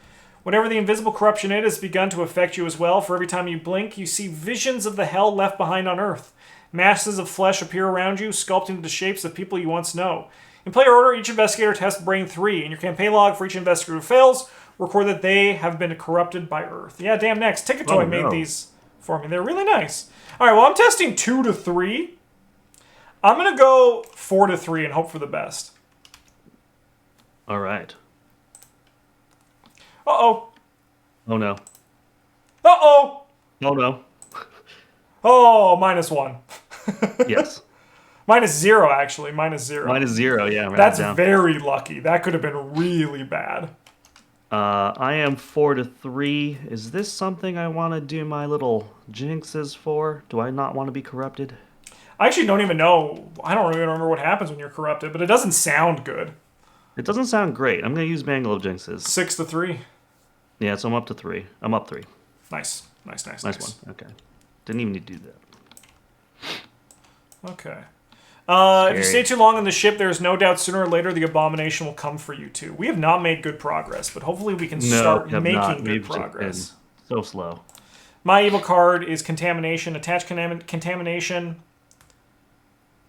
Whatever the invisible corruption it has begun to affect you as well. For every time you blink, you see visions of the hell left behind on Earth. Masses of flesh appear around you, sculpting into the shapes of people you once know. In player order, each investigator tests Brain 3. In your campaign log, for each investigator who fails, record that they have been corrupted by Earth. Yeah, damn next. Ticketoy made these for me. They're really nice. All right, well, I'm testing 2 to 3. I'm going to go 4 to 3 and hope for the best. All right. Uh-oh. Oh no. Uh-oh. Oh no. Oh, -1. Yes. -0, actually. -0. -0, yeah. That's down. very lucky. That could have been really bad. I am 4 to 3. Is this something I want to do my little jinxes for? Do I not want to be corrupted? I actually don't even know. I don't even remember what happens when you're corrupted, but it doesn't sound good. It doesn't sound great. I'm going to use Bangle of Jinxes. 6 to 3. Yeah, so I'm up to 3. I'm up 3. Nice. Nice One. Okay. Didn't even need to do that. Okay. If you stay too long on the ship, there is no doubt sooner or later the abomination will come for you too. We have not made good progress, but hopefully we can start making good progress. So slow. My evil card is Contamination. Attach Contamination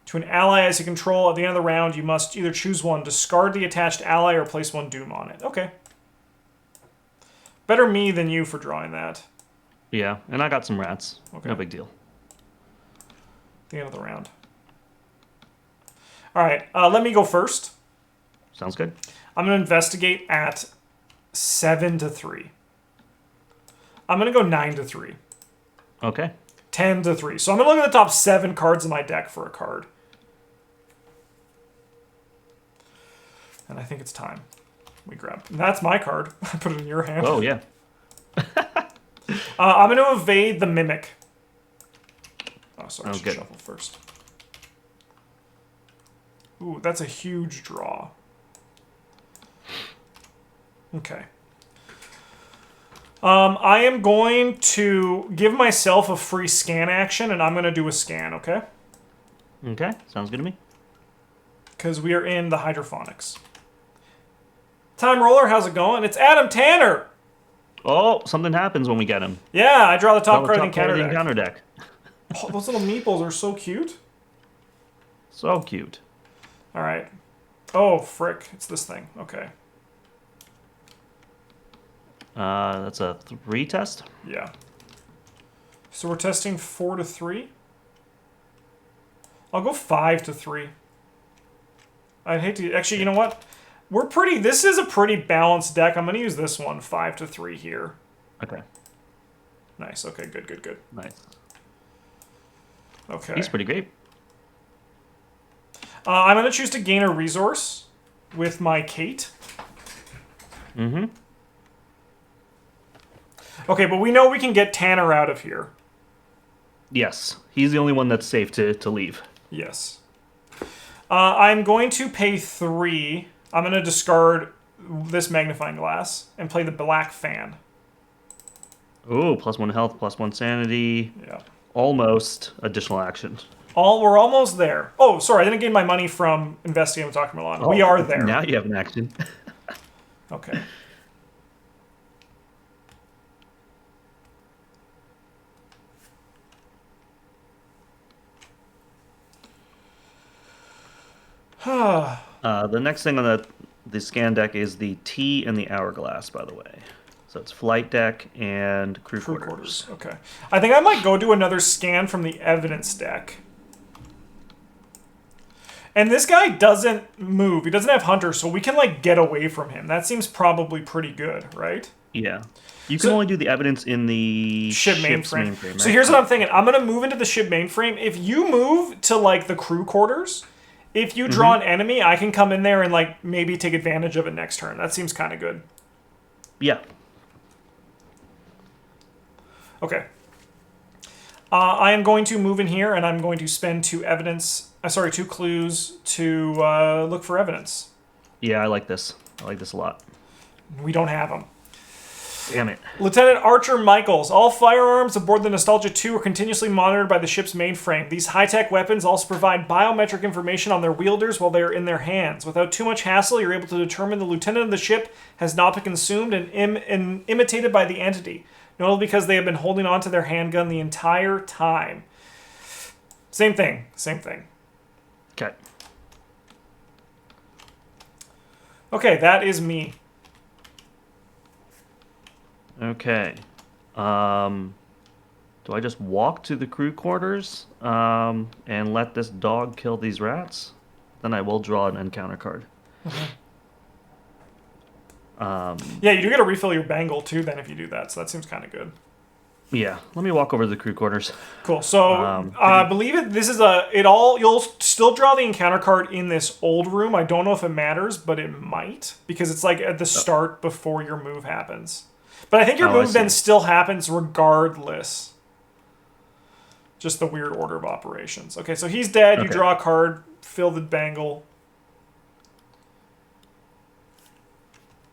To an ally as you control at the end of the round, you must either choose one, discard the attached ally, or place one doom on it. Okay. Better me than you for drawing that. Yeah, and I got some rats. Okay. No big deal. The end of the round. All right, let me go first. Sounds good. I'm going to investigate at 7-3. I'm going to go 9-3. Okay. 10-3. So I'm going to look at the top 7 cards in my deck for a card. And I think it's time. We grab. And that's my card. I put it in your hand. Oh, yeah. I'm going to evade the Mimic. Oh, sorry. I should good. shuffle first. Ooh, that's a huge draw. Okay. I am going to give myself a free scan action, and I'm going to do a scan, okay? Okay, sounds good to me. Because we are in the Hydroponics. Time Roller, how's it going? It's Adam Tanner! Oh, something happens when we get him. Yeah, I draw the top Draw card the of the top card of encounter the deck. encounter deck. Oh, those little meeples are so cute. So cute. All right. Oh, frick. It's this thing. Okay. That's a 3 test. Yeah. So we're testing 4-3. I'll go 5-3. I'd hate to... Actually, you know what? We're pretty... This is a pretty balanced deck. I'm going to use this one. 5-3 here. Okay. Nice. Okay, good, good, good. Nice. Okay. He's pretty great. I'm going to choose to gain a resource with my Kate. Mm-hmm. Okay, but we know we can get Tanner out of here. Yes. He's the only one that's safe to leave. Yes. I'm going to pay 3. I'm going to discard this magnifying glass and play the black fan. Ooh, +1 health, +1 sanity. Yeah. Almost additional action. We're almost there. Oh, sorry, I didn't gain my money from investigating with Dr. Milan. Oh, we are there. Now you have an action. Okay. The next thing on the scan deck is the T and the hourglass, by the way. So it's flight deck and crew quarters. Okay. I think I might go do another scan from the evidence deck. And this guy doesn't move. He doesn't have Hunter, so we can, like, get away from him. That seems probably pretty good, right? Yeah. You can only do the evidence in the ship ship's mainframe. right? So here's what I'm thinking. I'm going to move into the ship mainframe. If you move to, like, the crew quarters, if you draw an enemy, I can come in there and, like, maybe take advantage of it next turn. That seems kind of good. Yeah. Okay. I am going to move in here, and I'm going to spend 2 clues to look for evidence. Yeah, I like this. I like this a lot. We don't have them. Damn it. Lieutenant Archer Michaels. All firearms aboard the Nostalgia 2 are continuously monitored by the ship's mainframe. These high-tech weapons also provide biometric information on their wielders while they are in their hands. Without too much hassle, you're able to determine the lieutenant of the ship has not been consumed and imitated by the entity. Notably because they have been holding on to their handgun the entire time. Same thing. Same thing. Okay. Okay, that is me. Okay. Do I just walk to the crew quarters and let this dog kill these rats? Then I will draw an encounter card. Yeah, you do get to refill your bangle too then if you do that, so that seems kind of good. Yeah, let me walk over to the crew quarters. Cool. So, I believe it. This is you'll still draw the encounter card in this old room. I don't know if it matters, but it might because it's like at the start before your move happens. But I think your move then still happens regardless. Just the weird order of operations. Okay, so he's dead. You draw a card, fill the bangle.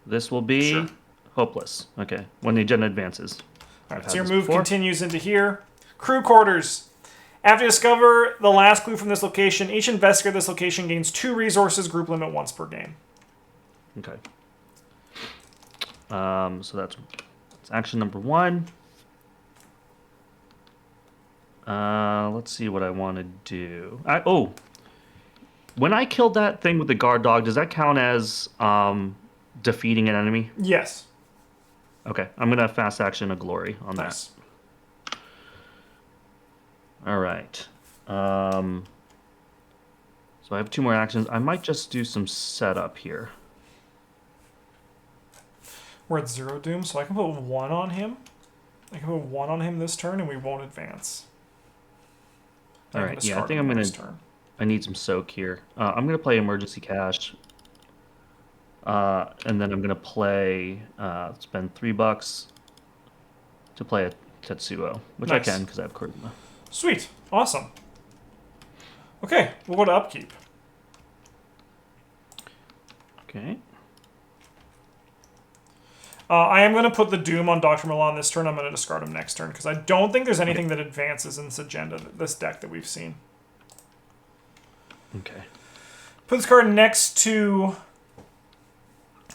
This will be hopeless. Okay, when the agenda advances. All right, so your move continues into here. Crew quarters. After you discover the last clue from this location, each investigator of this location gains 2 resources, group limit once per game. Okay. So that's action number 1. Let's see what I want to do. When I killed that thing with the guard dog, does that count as defeating an enemy? Yes. Okay, I'm gonna fast action a glory on Nice. that. All right. So I have 2 more actions. I might just do some setup here. We're at 0 doom, so I can put 1 on him. I can put 1 on him this turn, and we won't advance. All right. Yeah, I think I'm gonna. Turn. I need some soak here. I'm gonna play emergency cash. And then I'm gonna play. Spend $3 to play a Tetsuo, which Nice. I can because I have charisma. Sweet. Awesome. Okay, we'll go to upkeep. Okay. I am going to put the Doom on Dr. Milan this turn. I'm going to discard him next turn because I don't think there's anything that advances in this agenda, this deck that we've seen. Okay. Put this card next to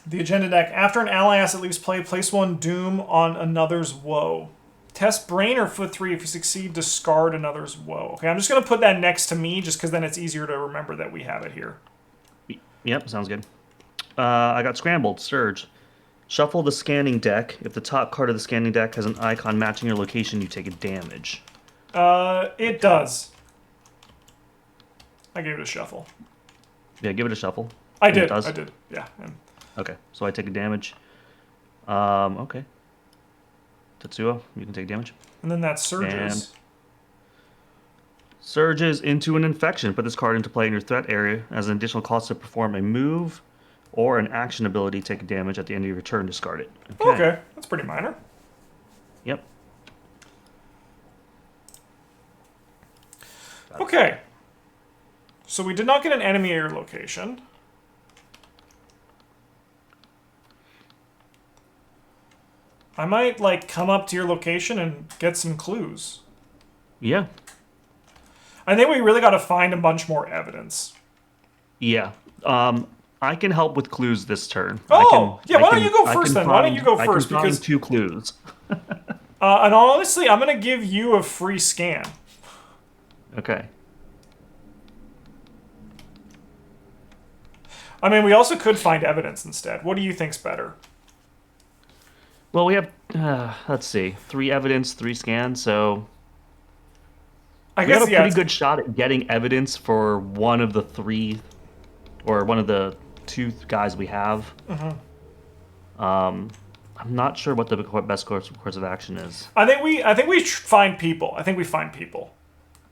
the agenda deck. After an ally asset leaves play, place 1 Doom on another's woe. Test Brain or Foot 3. If you succeed, discard another's woe. Okay, I'm just going to put that next to me just because then it's easier to remember that we have it here. Yep, sounds good. I got Scrambled, Surge. Shuffle the scanning deck. If the top card of the scanning deck has an icon matching your location, you take a damage. It does. I gave it a shuffle. Yeah, give it a shuffle. I It did. does? I did. Yeah. Okay, so I take a damage. Okay. Tetsuo, you can take damage. And then that surges. And surges into an infection. Put this card into play in your threat area as an additional cost to perform a move or an action ability. Take a damage at the end of your turn. Discard it. Okay, that's pretty minor. Yep. Okay. So we did not get an enemy at your location. I might, like, come up to your location and get some clues. Yeah. I think we really got to find a bunch more evidence. Yeah. I can help with clues this turn. Oh, yeah, why don't you go first then? Why don't you go first? I can Because find 2 clues. and honestly, I'm going to give you a free scan. Okay. I mean, we also could find evidence instead. What do you think's better? Well, we have, let's see, 3 evidence, 3 scans, so I we guess, have a pretty good shot at getting evidence for one of the 3, or one of the 2 guys we have. I'm not sure what the best course of action is. I think we find people. I think we find people.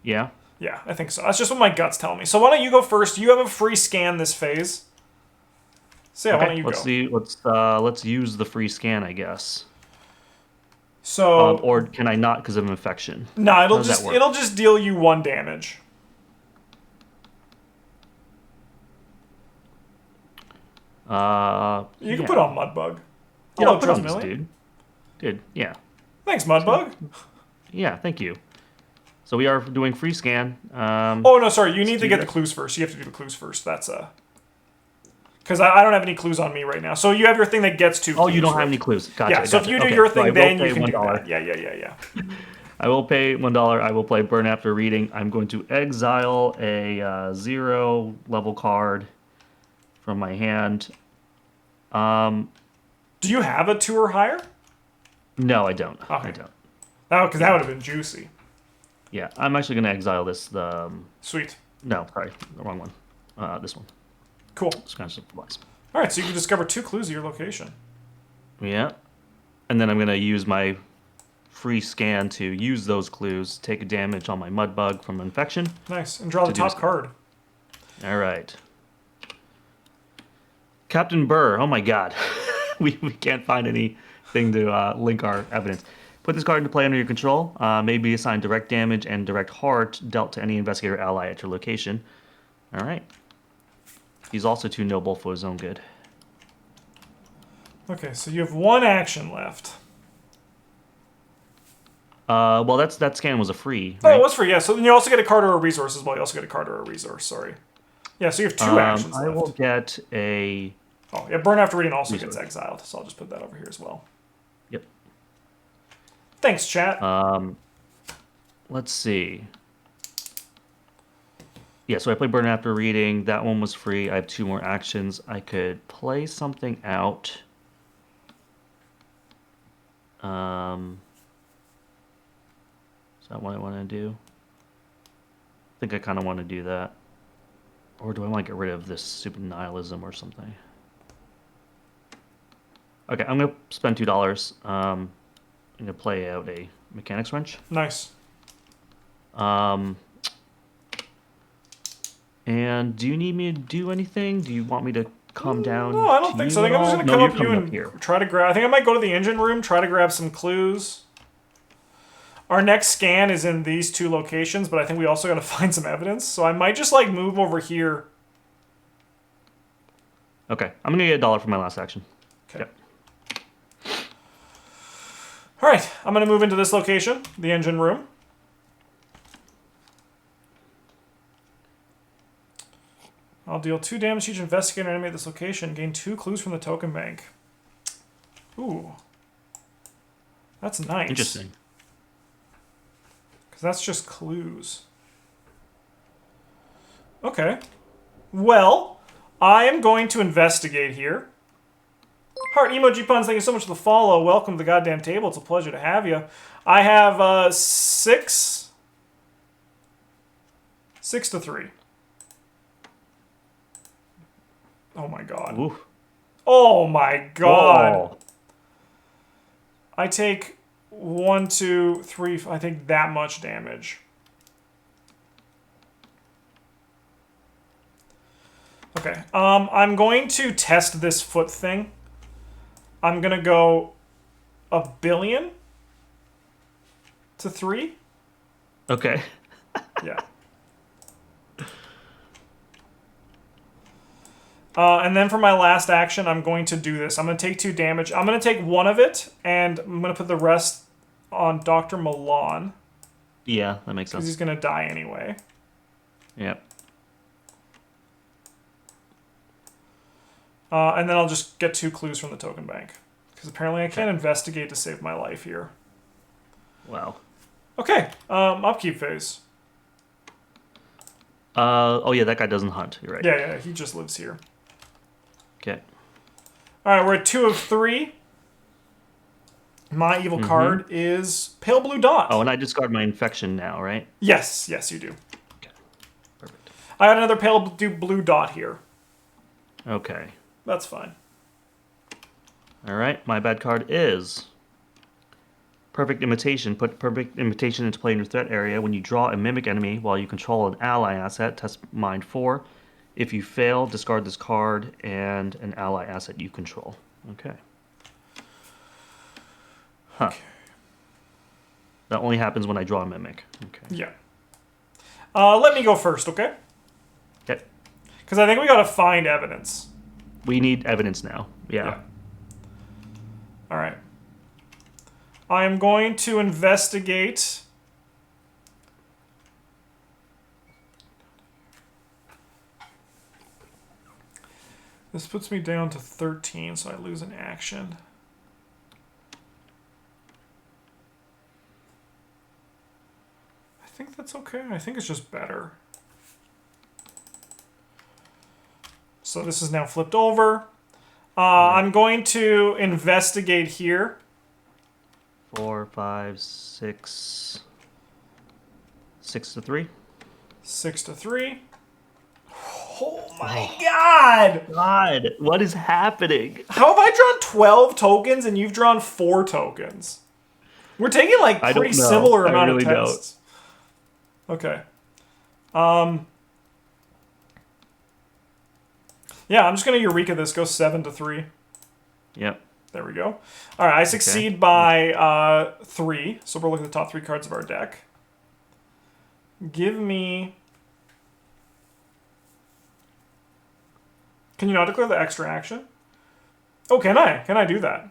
Yeah? Yeah, I think so. That's just what my gut's telling me. So why don't you go first? You have a free scan this phase. So yeah, Okay, why don't you let's go? see. Let's use the free scan, I guess. So Or can I not because of infection? no, How does that work? it'll just deal you 1 damage. You can put on Mudbug. Yeah, Hello, I'll put on this Trustmillion. dude. Yeah. Thanks, Mudbug. Yeah, thank you. So we are doing free scan. Oh no, sorry. You need to do get that. the clues first. You have to do the clues first. That's because I don't have any clues on me right now. So you have your thing that gets 2 clues. Oh, you don't have right? any clues. Gotcha. Yeah. So if gotcha. you do Okay, your so thing, I will then pay you can do $1. that. Yeah. I will pay $1. I will play Burn After Reading. I'm going to exile a 0 level card from my hand. Do you have a 2 or higher? No, I don't. Okay. I don't. Oh, because that would have been juicy. Yeah, I'm actually going to exile this. Sweet. No, sorry, the wrong one. This one. Cool. Scratch the box. All right, so you can discover 2 clues of your location. Yeah, and then I'm going to use my free scan to use those clues, take a damage on my mud bug from infection. Nice. And draw the top card. All right. Captain Burr. Oh my God. we can't find anything to link our evidence. Put this card into play under your control. May be assigned direct damage and direct heart dealt to any investigator ally at your location. All right. He's also too noble for his own good. Okay, so you have 1 action left. Well, that scan was a free. Oh, Right? it was free, yeah. So then you also get a card or a resource as well. You also get a card or a resource, sorry. Yeah, so you have 2 actions left. I will get a... Oh, yeah, Burn After Reading also resource. gets exiled, so I'll just put that over here as well. Yep. Thanks, chat. Let's see. Yeah, so I played Burn After Reading. That one was free. I have 2 more actions. I could play something out. Is that what I want to do? I think I kind of want to do that. Or do I want to get rid of this stupid nihilism or something? Okay, I'm going to spend $2. I'm going to play out a mechanics wrench. Nice. And do you need me to do anything? Do you want me to come down No, I don't to think you so. I think at I'm just all? going to No, come you're up to you coming up and here. try to grab... I think I might go to the engine room, try to grab some clues. Our next scan is in these 2 locations, but I think we also got to find some evidence. So I might just, like, move over here. Okay, I'm going to get $1 for my last action. Okay. Yep. All right, I'm going to move into this location, the engine room. I'll deal 2 damage to each investigator and animate this location. Gain 2 clues from the token bank. Ooh. That's nice. Interesting. Because that's just clues. Okay. Well, I am going to investigate here. Heart emoji puns, thank you so much for the follow. Welcome to the goddamn table. It's a pleasure to have you. I have 6 to 3. Oh my god. Ooh. Oh my god. Whoa. I take 1, 2, 3. I take that much damage. Okay. I'm going to test this foot thing. I'm gonna go 1 billion to 3. Okay. Yeah. And then for my last action, I'm going to do this. I'm going to take 2 damage. I'm going to take 1 of it, and I'm going to put the rest on Dr. Milan. Yeah, that makes Because sense. he's going to die anyway. Yep. And then I'll just get 2 clues from the token bank. Because apparently I can't investigate to save my life here. Wow. Okay, upkeep phase. Oh yeah, that guy doesn't hunt. You're right. Yeah, he just lives here. Okay. Alright, we're at 2 of 3. My evil card is Pale Blue Dot. Oh, and I discard my infection now, right? Yes, you do. Okay. Perfect. I got another Pale Blue Dot here. Okay. That's fine. All right. My bad card is Perfect Imitation. Put Perfect Imitation into play in your threat area. When you draw a mimic enemy while you control an ally asset, test mind 4. If you fail, discard this card and an ally asset you control. Okay. Huh. Okay. That only happens when I draw a mimic. Okay. Yeah. Let me go first, okay? Okay. Because I think we gotta find evidence. We need evidence now. Yeah. Alright. I am going to investigate... This puts me down to 13, so I lose an action. I think that's okay. I think it's just better. So this is now flipped over. I'm going to investigate here. 4, 5, 6. 6 to 3. 6 to 3. Oh my god! God, what is happening? How have I drawn 12 tokens and you've drawn 4 tokens? We're taking like pretty similar amount of tests. Okay. Yeah, I'm just gonna Eureka this. Go 7 to 3. Yep. There we go. All right, I succeed by 3. So we're looking at the top 3 cards of our deck. Give me... Can you not declare the extra action? Oh, can I? Can I do that?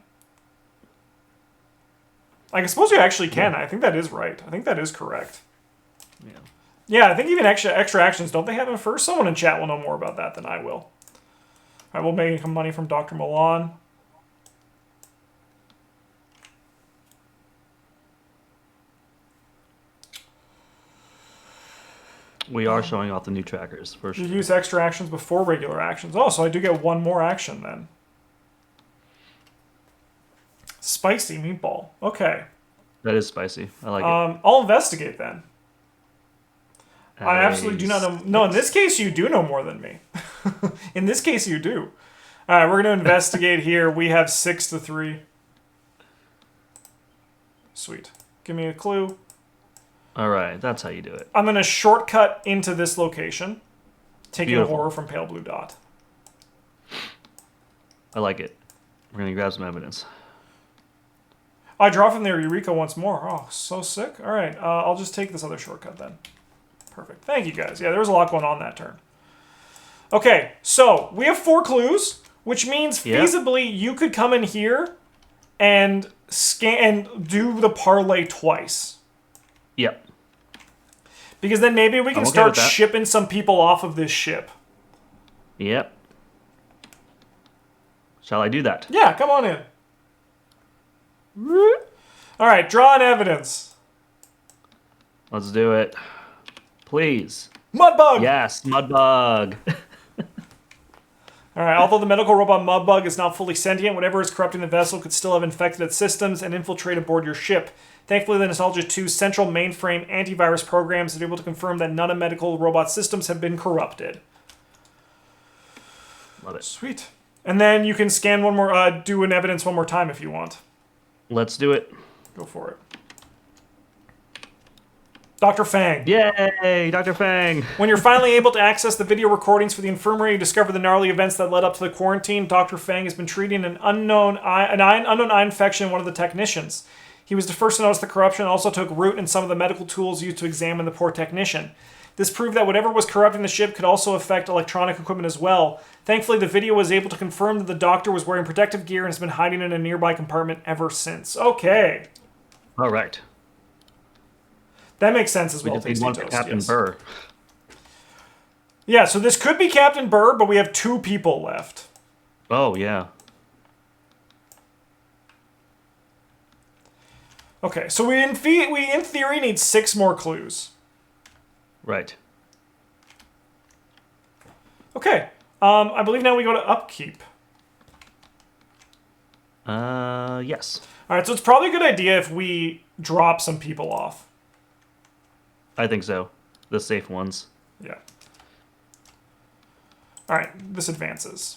I suppose you actually can. Yeah. I think that is right. I think that is correct. Yeah. Yeah, I think even extra actions, don't they have them first? Someone in chat will know more about that than I will. All right, we'll make some money from Dr. Milan. We are showing off the new trackers for You sure. use extra actions before regular actions. Oh, so I do get one more action then. Spicy meatball. Okay. That is spicy. I like it. I'll investigate then. I At absolutely a do not know. No, in this case, you do know more than me. In this case, you do. All right, we're going to investigate here. We have 6 to 3. Sweet. Give me a clue. All right, that's how you do it. I'm going to shortcut into this location, taking a Beautiful. horror from Pale Blue Dot. I like it. We're gonna grab some evidence. I draw from their Eureka once more. Oh, so sick. All right, I'll just take this other shortcut then. Perfect. Thank you, guys. Yeah, there was a lot going on that turn. Okay, so we have 4 clues, which means feasibly you could come in here and scan and do the parlay twice. Yep. Because then maybe we can okay start with that. shipping some people off of this ship. Yep. Shall I do that? Yeah, come on in. All right, draw an evidence. Let's do it. Please. Mudbug! Yes, Mudbug. All right, although the medical robot Mudbug is not fully sentient, whatever is corrupting the vessel could still have infected its systems and infiltrate aboard your ship. Thankfully, the Nostalgia 2's central mainframe antivirus programs are able to confirm that none of medical robot systems have been corrupted. Love it. Sweet. And then you can scan one more, do an evidence one more time if you want. Let's do it. Go for it. Dr. Fang. Yay, Dr. Fang. When you're finally able to access the video recordings for the infirmary, you discover the gnarly events that led up to the quarantine. Dr. Fang has been treating an unknown eye infection in one of the technicians. He was the first to notice the corruption and also took root in some of the medical tools used to examine the poor technician. This proved that whatever was corrupting the ship could also affect electronic equipment as well. Thankfully, the video was able to confirm that the doctor was wearing protective gear and has been hiding in a nearby compartment ever since. Okay. All right. That makes sense as well. We just need one for Captain Burr. Yeah, so this could be Captain Burr, but we have 2 people left. Oh, yeah. Okay, so we in theory need 6 more clues. Right. Okay, I believe now we go to upkeep. Yes. All right, so it's probably a good idea if we drop some people off. I think so. The safe ones. Yeah. All right, this advances.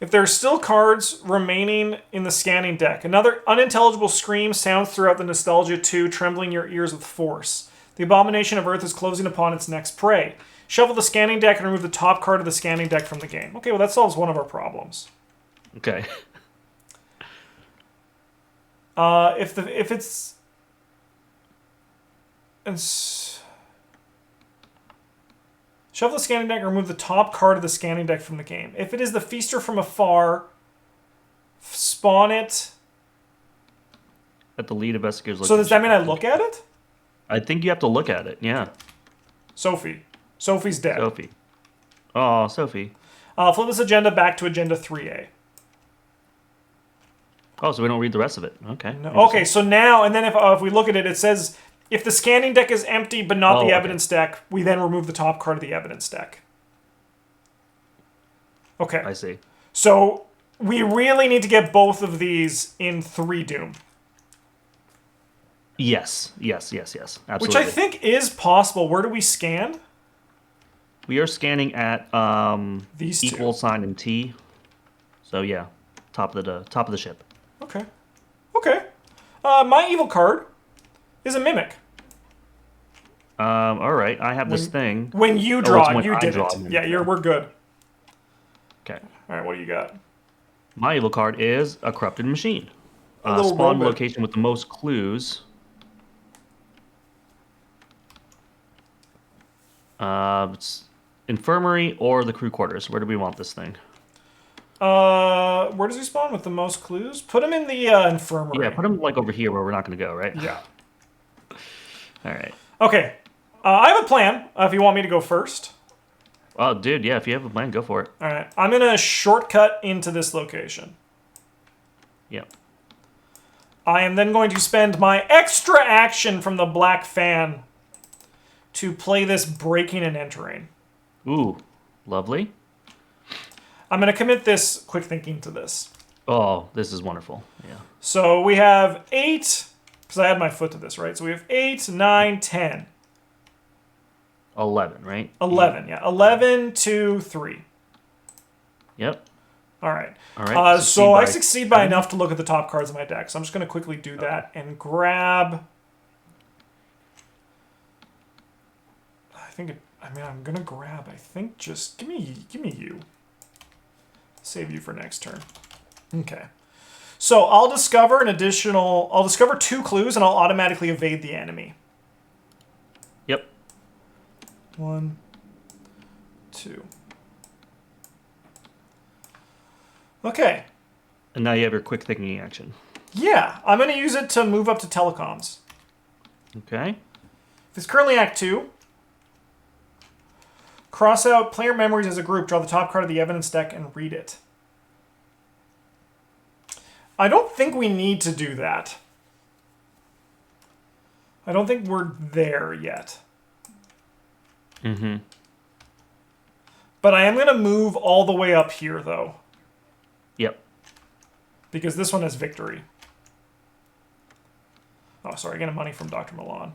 If there are still cards remaining in the scanning deck, another unintelligible scream sounds throughout the Nostalgia 2, trembling your ears with force. The abomination of Earth is closing upon its next prey. Shuffle the scanning deck and remove the top card of the scanning deck from the game. Okay, well that solves one of our problems. Okay. If it's shuffle the scanning deck and remove the top card of the scanning deck from the game. If it is the Feaster from afar, spawn it. At the lead investigator's So does that location. mean I look at it? I think you have to look at it, yeah. Sophie. Sophie's dead. Sophie. Oh, Sophie. Flip this agenda back to agenda 3A. Oh, so we don't read the rest of it. Okay. No, okay, so now, and then if we look at it, it says, if the scanning deck is empty but not the evidence deck, we then remove the top card of the evidence deck. Okay. I see. So we really need to get both of these in 3 Doom. Yes. Absolutely. Which I think is possible. Where do we scan? We are scanning at These equal 2. sign and T. So yeah, top of the ship. Okay. Okay. My evil card is a mimic. All right. I have this thing. When you it's draw, when you I did draw it. a mimic. Yeah, we're good. Okay. All right, what do you got? My evil card is a corrupted machine. A little Spawn robot. location with the most clues. It's infirmary or the crew quarters. Where do we want this thing? Where does he spawn with the most clues? Put him in the infirmary. Yeah, put him like over here where we're not going to go, right? Yeah. All right. Okay. I have a plan. If you want me to go first. Oh, dude, yeah. If you have a plan, go for it. All right. I'm gonna shortcut into this location. Yep. I am then going to spend my extra action from the black fan to play this breaking and entering. Ooh, lovely. I'm going to commit this quick thinking to this. Oh, this is wonderful. Yeah. So we have 8, because I add my foot to this, right? So we have 8, 9, 10. 11, right? 11, yeah. 11, 2, 3. Yep. All right. All right. So I succeed by enough to look at the top cards of my deck. So I'm just going to quickly do that and grab... I'm going to grab, just... Give me you. Save you for next turn. Okay. So I'll discover I'll discover 2 clues and I'll automatically evade the enemy. Yep. 1, 2. Okay. And now you have your quick thinking action. Yeah, I'm going to use it to move up to telecoms. Okay. It's currently Act 2. Cross out player memories as a group, draw the top card of the evidence deck, and read it. I don't think we need to do that. I don't think we're there yet. Mm-hmm. But I am going to move all the way up here, though. Yep. Because this one has victory. Oh, sorry, getting money from Dr. Milan.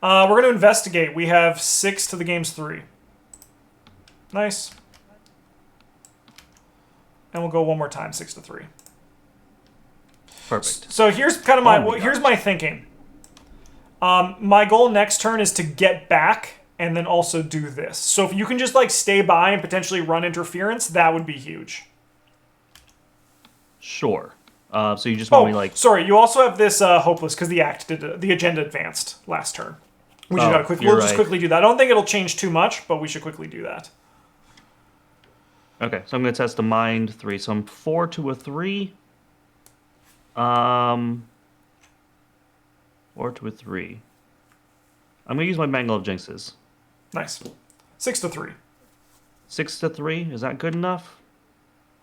We're going to investigate. We have 6 to the game's 3. Nice. And we'll go one more time, 6 to 3. Perfect. So here's kind of here's my thinking. My goal next turn is to get back and then also do this. So if you can just like stay by and potentially run interference, that would be huge. Sure. So you just want me like... sorry. You also have this hopeless because the agenda advanced last turn. We just gotta quickly. We'll just quickly do that. I don't think it'll change too much, but we should quickly do that. Okay, so I'm going to test a mind 3. So I'm 4 to a 3. 4 to a 3. I'm going to use my Mangle of Jinxes. Nice. 6 to 3. 6 to 3? Is that good enough?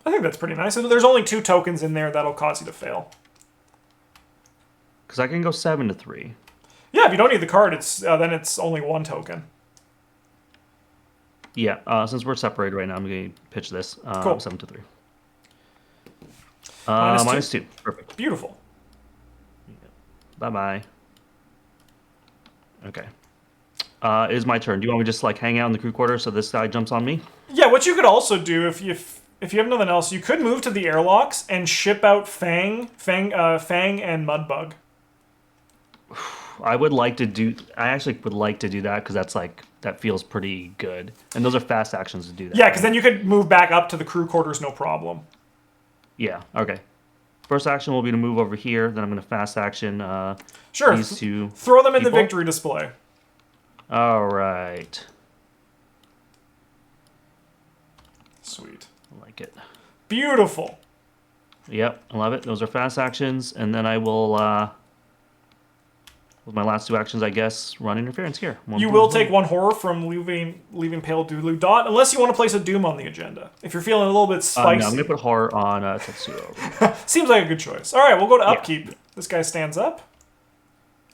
I think that's pretty nice. There's only 2 tokens in there that'll cause you to fail. Because I can go 7 to 3. Yeah, if you don't need the card, then it's only 1 token. Yeah, since we're separated right now, I'm going to pitch this. Cool. 7 to 3. -2. -2. Perfect. Beautiful. Bye-bye. Okay. It is my turn. Do you want me to just like hang out in the crew quarters so this guy jumps on me? Yeah, what you could also do if you have nothing else, you could move to the airlocks and ship out Fang and Mudbug. I actually would like to do that because that feels pretty good. And those are fast actions to do that. Yeah, because then you could move back up to the crew quarters, no problem. Yeah, okay. First action will be to move over here. Then I'm going to fast action sure. these 2 Throw them in the people. victory display. All right. Sweet. I like it. Beautiful. Yep, I love it. Those are fast actions. And then I will, with my last 2 actions, I guess, run interference here. You will take 1 horror from leaving Pale Doodaloo Dot, unless you want to place a Doom on the agenda. If you're feeling a little bit spicy. No, I'm going to put horror on Tetsuo. Seems like a good choice. All right, we'll go to upkeep. Yeah. This guy stands up.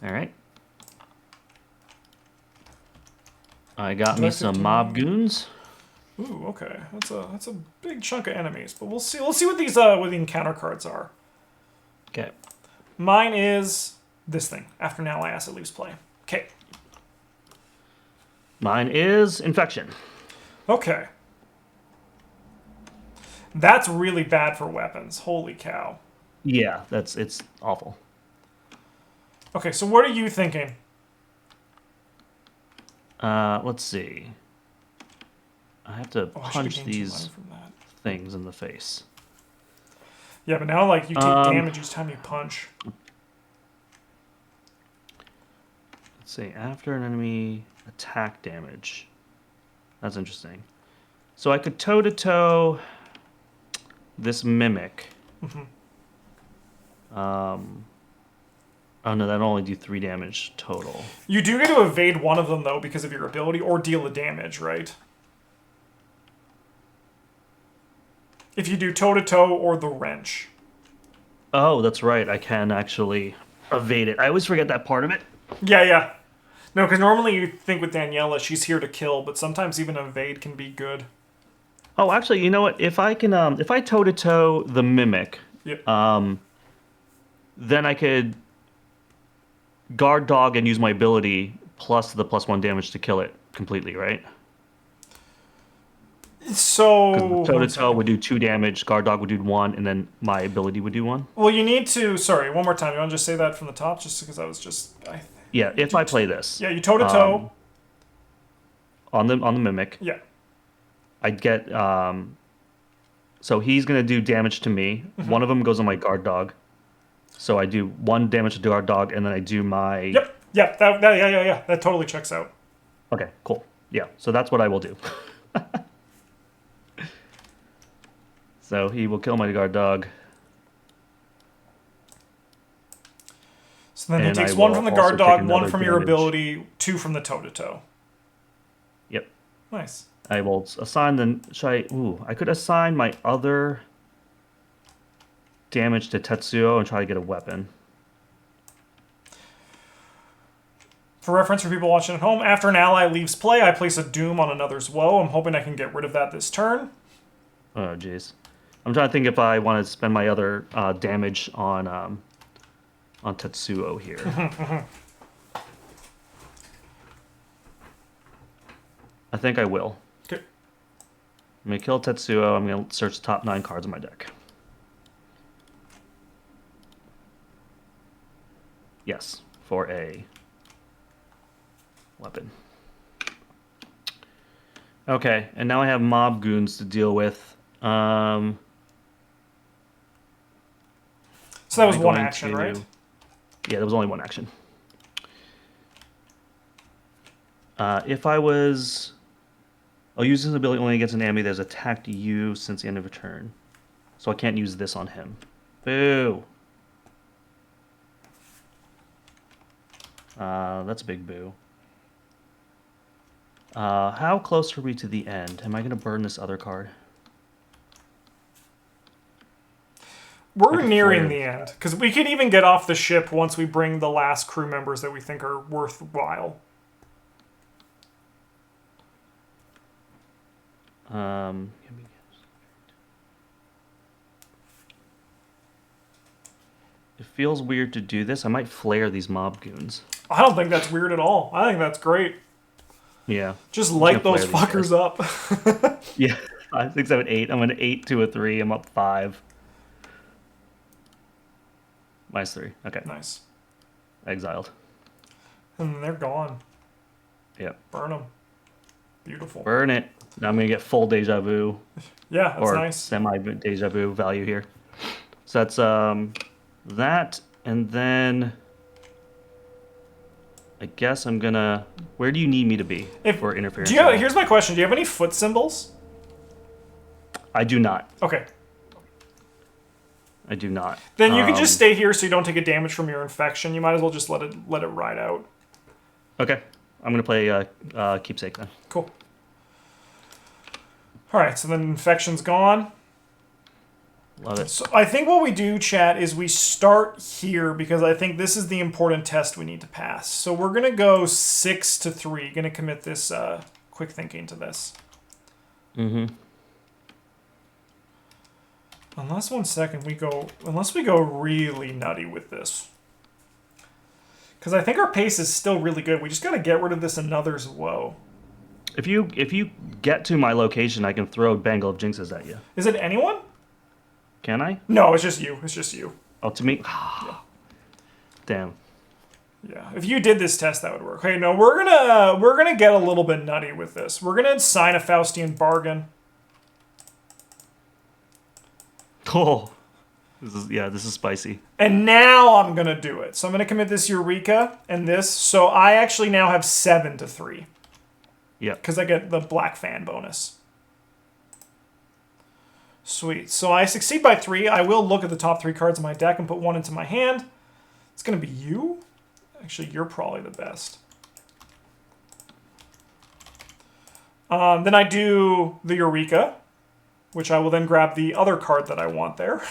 All right. I got me some mob goons. Ooh, okay. That's a big chunk of enemies, but we'll see. We'll see what these what the encounter cards are. Okay. Mine is this thing. After now, my asset leaves play. Okay. Mine is infection. Okay. That's really bad for weapons. Holy cow. Yeah, it's awful. Okay, so what are you thinking? Let's see. I have to punch these things in the face. Yeah, but now like you take damage each time you punch. Let's see. After an enemy attack damage. That's interesting. So I could toe-to-toe this mimic. Mm-hmm. Oh no, that'll only do 3 damage total. You do get to evade one of them though because of your ability, or deal the damage, right? If you do toe-to-toe or the wrench. Oh, that's right. I can actually evade it. I always forget that part of it. Yeah, yeah. No, because normally you think with Daniela, she's here to kill, but sometimes even evade can be good. Oh, actually, you know what? If I toe to toe the mimic, Yep. then I could guard dog and use my ability plus the +1 damage to kill it completely, right? Because So, toe to one toe second. would do 2 damage, guard dog would do 1, and then my ability would do 1. Well, you need to. Sorry, one more time. You want to just say that from the top, just because I was just. Yeah, if I play this, Yeah, you toe to toe. on the mimic, Yeah. I'd get so he's gonna do damage to me. One of them goes on my guard dog. So I do 1 damage to guard dog, and then I do my. Yep. Yep. Yeah. That totally checks out. Okay, cool. Yeah, so that's what I will do. So he will kill my guard dog, So then he and I takes 1 will from the also guard take dog, 1 another from your damage. ability, 2 from the toe to toe. Yep. Nice. I will assign the. Should I? Ooh, I could assign my other damage to Tetsuo and try to get a weapon. For reference for people watching at home, after an ally leaves play, I place a doom on another's woe. I'm hoping I can get rid of that this turn. Oh, jeez. I'm trying to think if I want to spend my other damage on Tetsuo here. I think I will. Okay. I'm gonna kill Tetsuo. I'm gonna search the top 9 cards of my deck. Yes, for a weapon. Okay, and now I have mob goons to deal with. So that was am I one going action, to- right? Yeah, there was only 1 action. If I was... I'll use this ability only against an enemy that has attacked you since the end of a turn. So I can't use this on him. Boo! That's a big boo. How close are we to the end? Am I going to burn this other card? I We're could nearing flare. the end, because we can even get off the ship once we bring the last crew members that we think are worthwhile. It feels weird to do this. I might flare these mob goons. I don't think that's weird at all. I think that's great. Yeah. Just I'm light gonna those flare these fuckers up. Yeah. 5, 6, 7, 8. I'm an 8 to a 3. I'm up 5. -3. Okay. Nice. Exiled. And then they're gone. Yep. Burn them. Beautiful. Burn it. Now I'm gonna get full deja vu Yeah, that's or nice. semi deja vu value here. So that's that, and then I guess I'm gonna. Where do you need me to be for interference? Do you have, here's my question. Do you have any foot symbols? I do not. Okay. I do not. Then you can just stay here so you don't take a damage from your infection. You might as well just let it ride out. Okay. I'm gonna play keepsake then. Cool. All right, so then infection's gone. Love it. So I think what we do, chat, is we start here because I think this is the important test we need to pass. So we're gonna go 6 to 3. Gonna commit this quick thinking to this. Mm-hmm. Unless we go really nutty with this. Because I think our pace is still really good. We just gotta get rid of this another's woe. If you get to my location, I can throw Bangle of Jinxes at you. Is it anyone? Can I? No, it's just you. It's just you. Oh, to me? Yeah. Damn. Yeah. If you did this test, that would work. Okay, no, we're gonna get a little bit nutty with this. We're gonna sign a Faustian bargain. Oh. This is spicy. And now I'm gonna do it. So I'm gonna commit this Eureka and this. So I actually now have 7 to 3. Yeah. Because I get the black fan bonus. Sweet. So I succeed by 3. I will look at the top 3 cards of my deck and put 1 into my hand. It's going to be you. Actually, you're probably the best. Then I do the Eureka, which I will then grab the other card that I want there.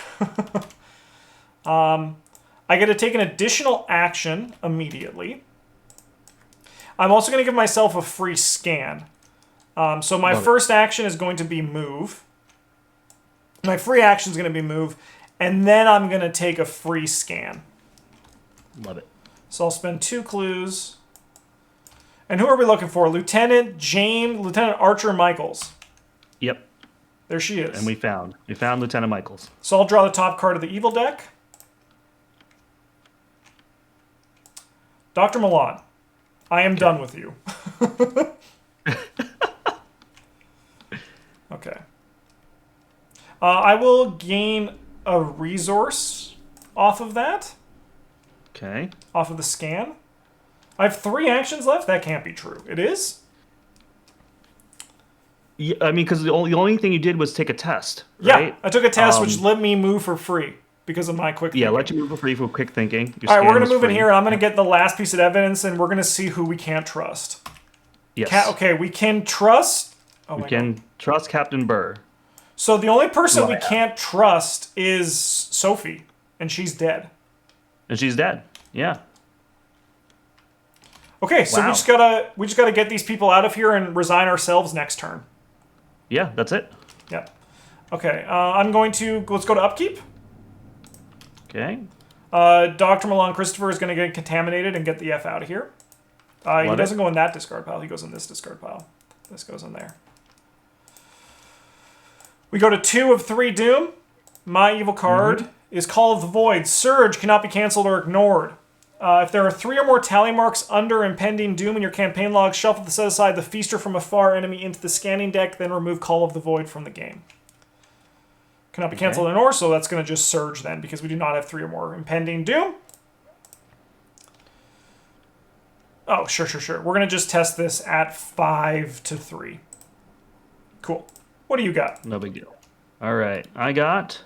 I get to take an additional action immediately. I'm also going to give myself a free scan. So my first action is going to be move. My free action is going to be move. And then I'm going to take a free scan. Love it. So I'll spend 2 clues. And who are we looking for? Lieutenant Archer Michaels. Yep. There she is. And we found Lieutenant Michaels. So I'll draw the top card of the evil deck. Dr. Milan, I am done with you. Okay. I will gain a resource off of that. Okay. Off of the scan. I have 3 actions left? That can't be true. It is? Yeah, I mean, because the only thing you did was take a test, Yeah, right? I took a test which let me move for free because of my quick thinking. Yeah, let you move for free for quick thinking. All right, we're going to move in here. I'm going to get the last piece of evidence, and we're going to see who we can't trust. Yes. Okay, we can trust... We can trust Captain Burr. So the only person we can't trust is Sophie, and she's dead. And she's dead. Yeah. Okay, so we just gotta get these people out of here and resign ourselves next turn. Yeah, that's it. Yep. Okay, let's go to upkeep. Okay. Dr. Milan Christopher is gonna get contaminated and get the F out of here. He doesn't go in that discard pile. He goes in this discard pile. This goes in there. We go to 2 of 3 Doom. My evil card is Call of the Void. Surge cannot be canceled or ignored. If there are 3 or more tally marks under impending doom in your campaign log, shuffle to set aside the Feaster from a far enemy into the scanning deck, then remove Call of the Void from the game. Cannot be canceled or ignored, so that's going to just surge then, because we do not have 3 or more impending doom. Oh, sure. We're going to just test this at 5 to 3. Cool. What do you got? No big deal. All right, I got...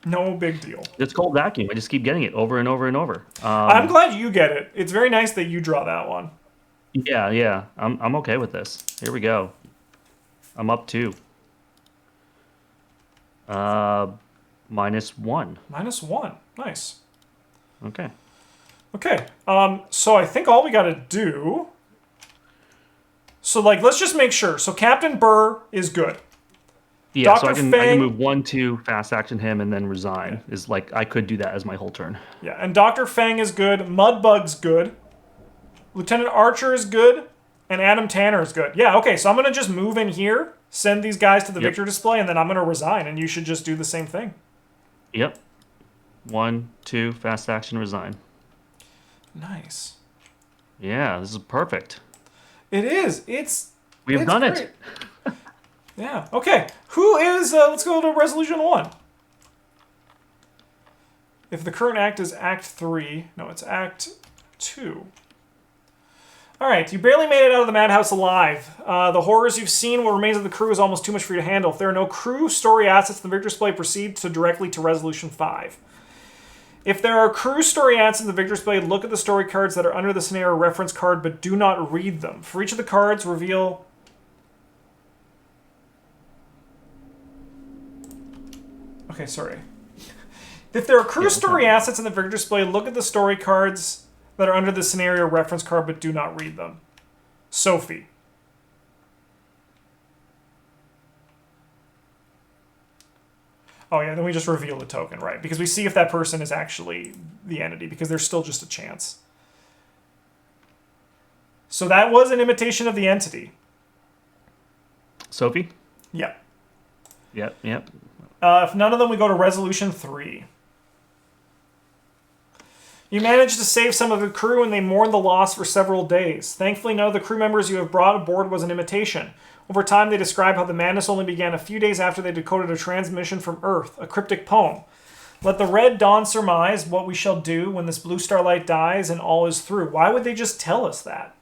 No big deal. It's called Vacuum. I just keep getting it over and over and over. I'm glad you get it. It's very nice that you draw that one. Yeah. I'm okay with this. Here we go. I'm up 2. -1. -1. Nice. Okay. Okay. So I think all we got to do... So, let's just make sure. So Captain Burr is good. Yeah, Dr. so I can move 1, 2, fast action him, and then resign. Yeah. I could do that as my whole turn. Yeah, and Dr. Fang is good. Mudbug's good. Lieutenant Archer is good. And Adam Tanner is good. Yeah, okay, so I'm going to just move in here, send these guys to the victor display, and then I'm going to resign, and you should just do the same thing. Yep. 1, 2, fast action, resign. Nice. Yeah, this is perfect. It is. We've done great. it. Yeah. Okay. Who is... let's go to Resolution 1. If the current act is Act 3... No, it's Act 2. Alright, you barely made it out of the madhouse alive. The horrors you've seen, what remains of the crew, is almost too much for you to handle. If there are no crew story assets in the victor display, proceed directly to Resolution 5. If there are crew story assets in the victor display, look at the story cards that are under the scenario reference card, but do not read them. For each of the cards, reveal... Okay, sorry. If there are crew story assets in the victor display, look at the story cards that are under the scenario reference card, but do not read them. Sophie. Oh yeah, then we just reveal the token, right? Because we see if that person is actually the entity, because there's still just a chance. So that was an imitation of the entity. Sophie? Yeah. Yep. If none of them, we go to Resolution 3. You managed to save some of the crew, and they mourned the loss for several days. Thankfully, none of the crew members you have brought aboard was an imitation. Over time, they describe how the madness only began a few days after they decoded a transmission from Earth, a cryptic poem. Let the red dawn surmise what we shall do when this blue starlight dies and all is through. Why would they just tell us that?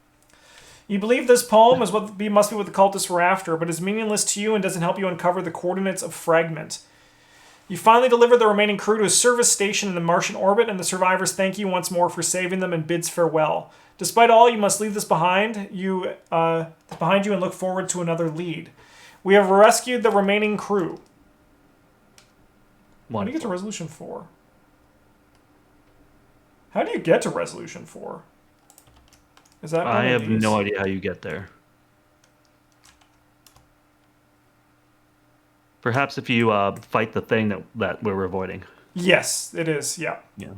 You believe this poem must be what the cultists were after, but is meaningless to you and doesn't help you uncover the coordinates of Fragment. You finally deliver the remaining crew to a service station in the Martian orbit, and the survivors thank you once more for saving them and bids farewell. Despite all, you must leave this behind you and look forward to another lead. We have rescued the remaining crew. When do you get to Resolution 4? How do you get to resolution 4? Is that one I of have these? no idea how you get there. Perhaps if you fight the thing that we're avoiding. Yes, it is. Yeah. Yeah.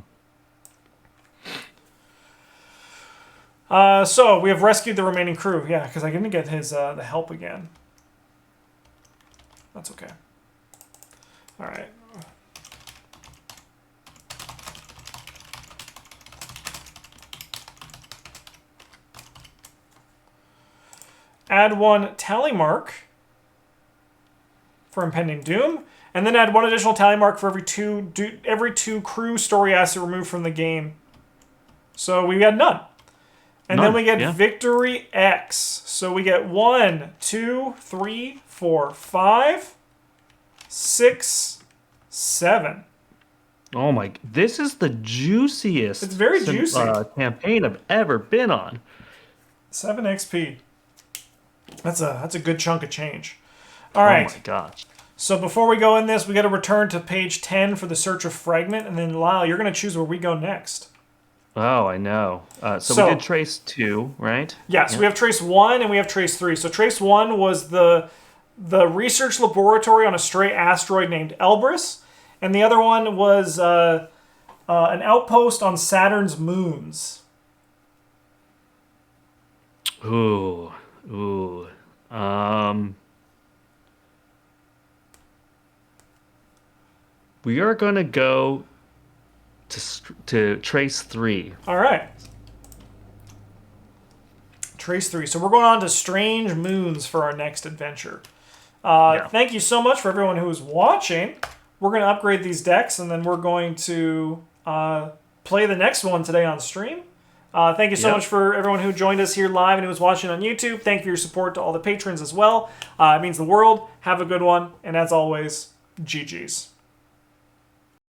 So we have rescued the remaining crew. Yeah, because I didn't get his the help again. That's okay. All right. Add 1 tally mark for impending doom, and then add 1 additional tally mark for every two crew story asset removed from the game. So we had none. And then we get Victory X. So we get 1, 2, 3, 4, 5, 6, 7. Oh my! This is the juiciest. It's very juicy. Campaign I've ever been on. 7 XP. That's a good chunk of change. All right. Oh my gosh. So before we go in this, we got to return to page 10 for the search of fragment, and then Lyle, you're going to choose where we go next. Oh, I know. So we did trace 2, right? Yes, we have trace 1 and we have trace 3. So trace 1 was the research laboratory on a stray asteroid named Elbrus, and the other one was an outpost on Saturn's moons. Ooh. We are going to go to trace 3. All right. Trace 3. So we're going on to Strange Moons for our next adventure. Thank you so much for everyone who is watching. We're going to upgrade these decks, and then we're going to play the next one today on stream. Thank you so much for everyone who joined us here live and who was watching on YouTube. Thank you for your support to all the patrons as well. It means the world. Have a good one. And as always, GG's.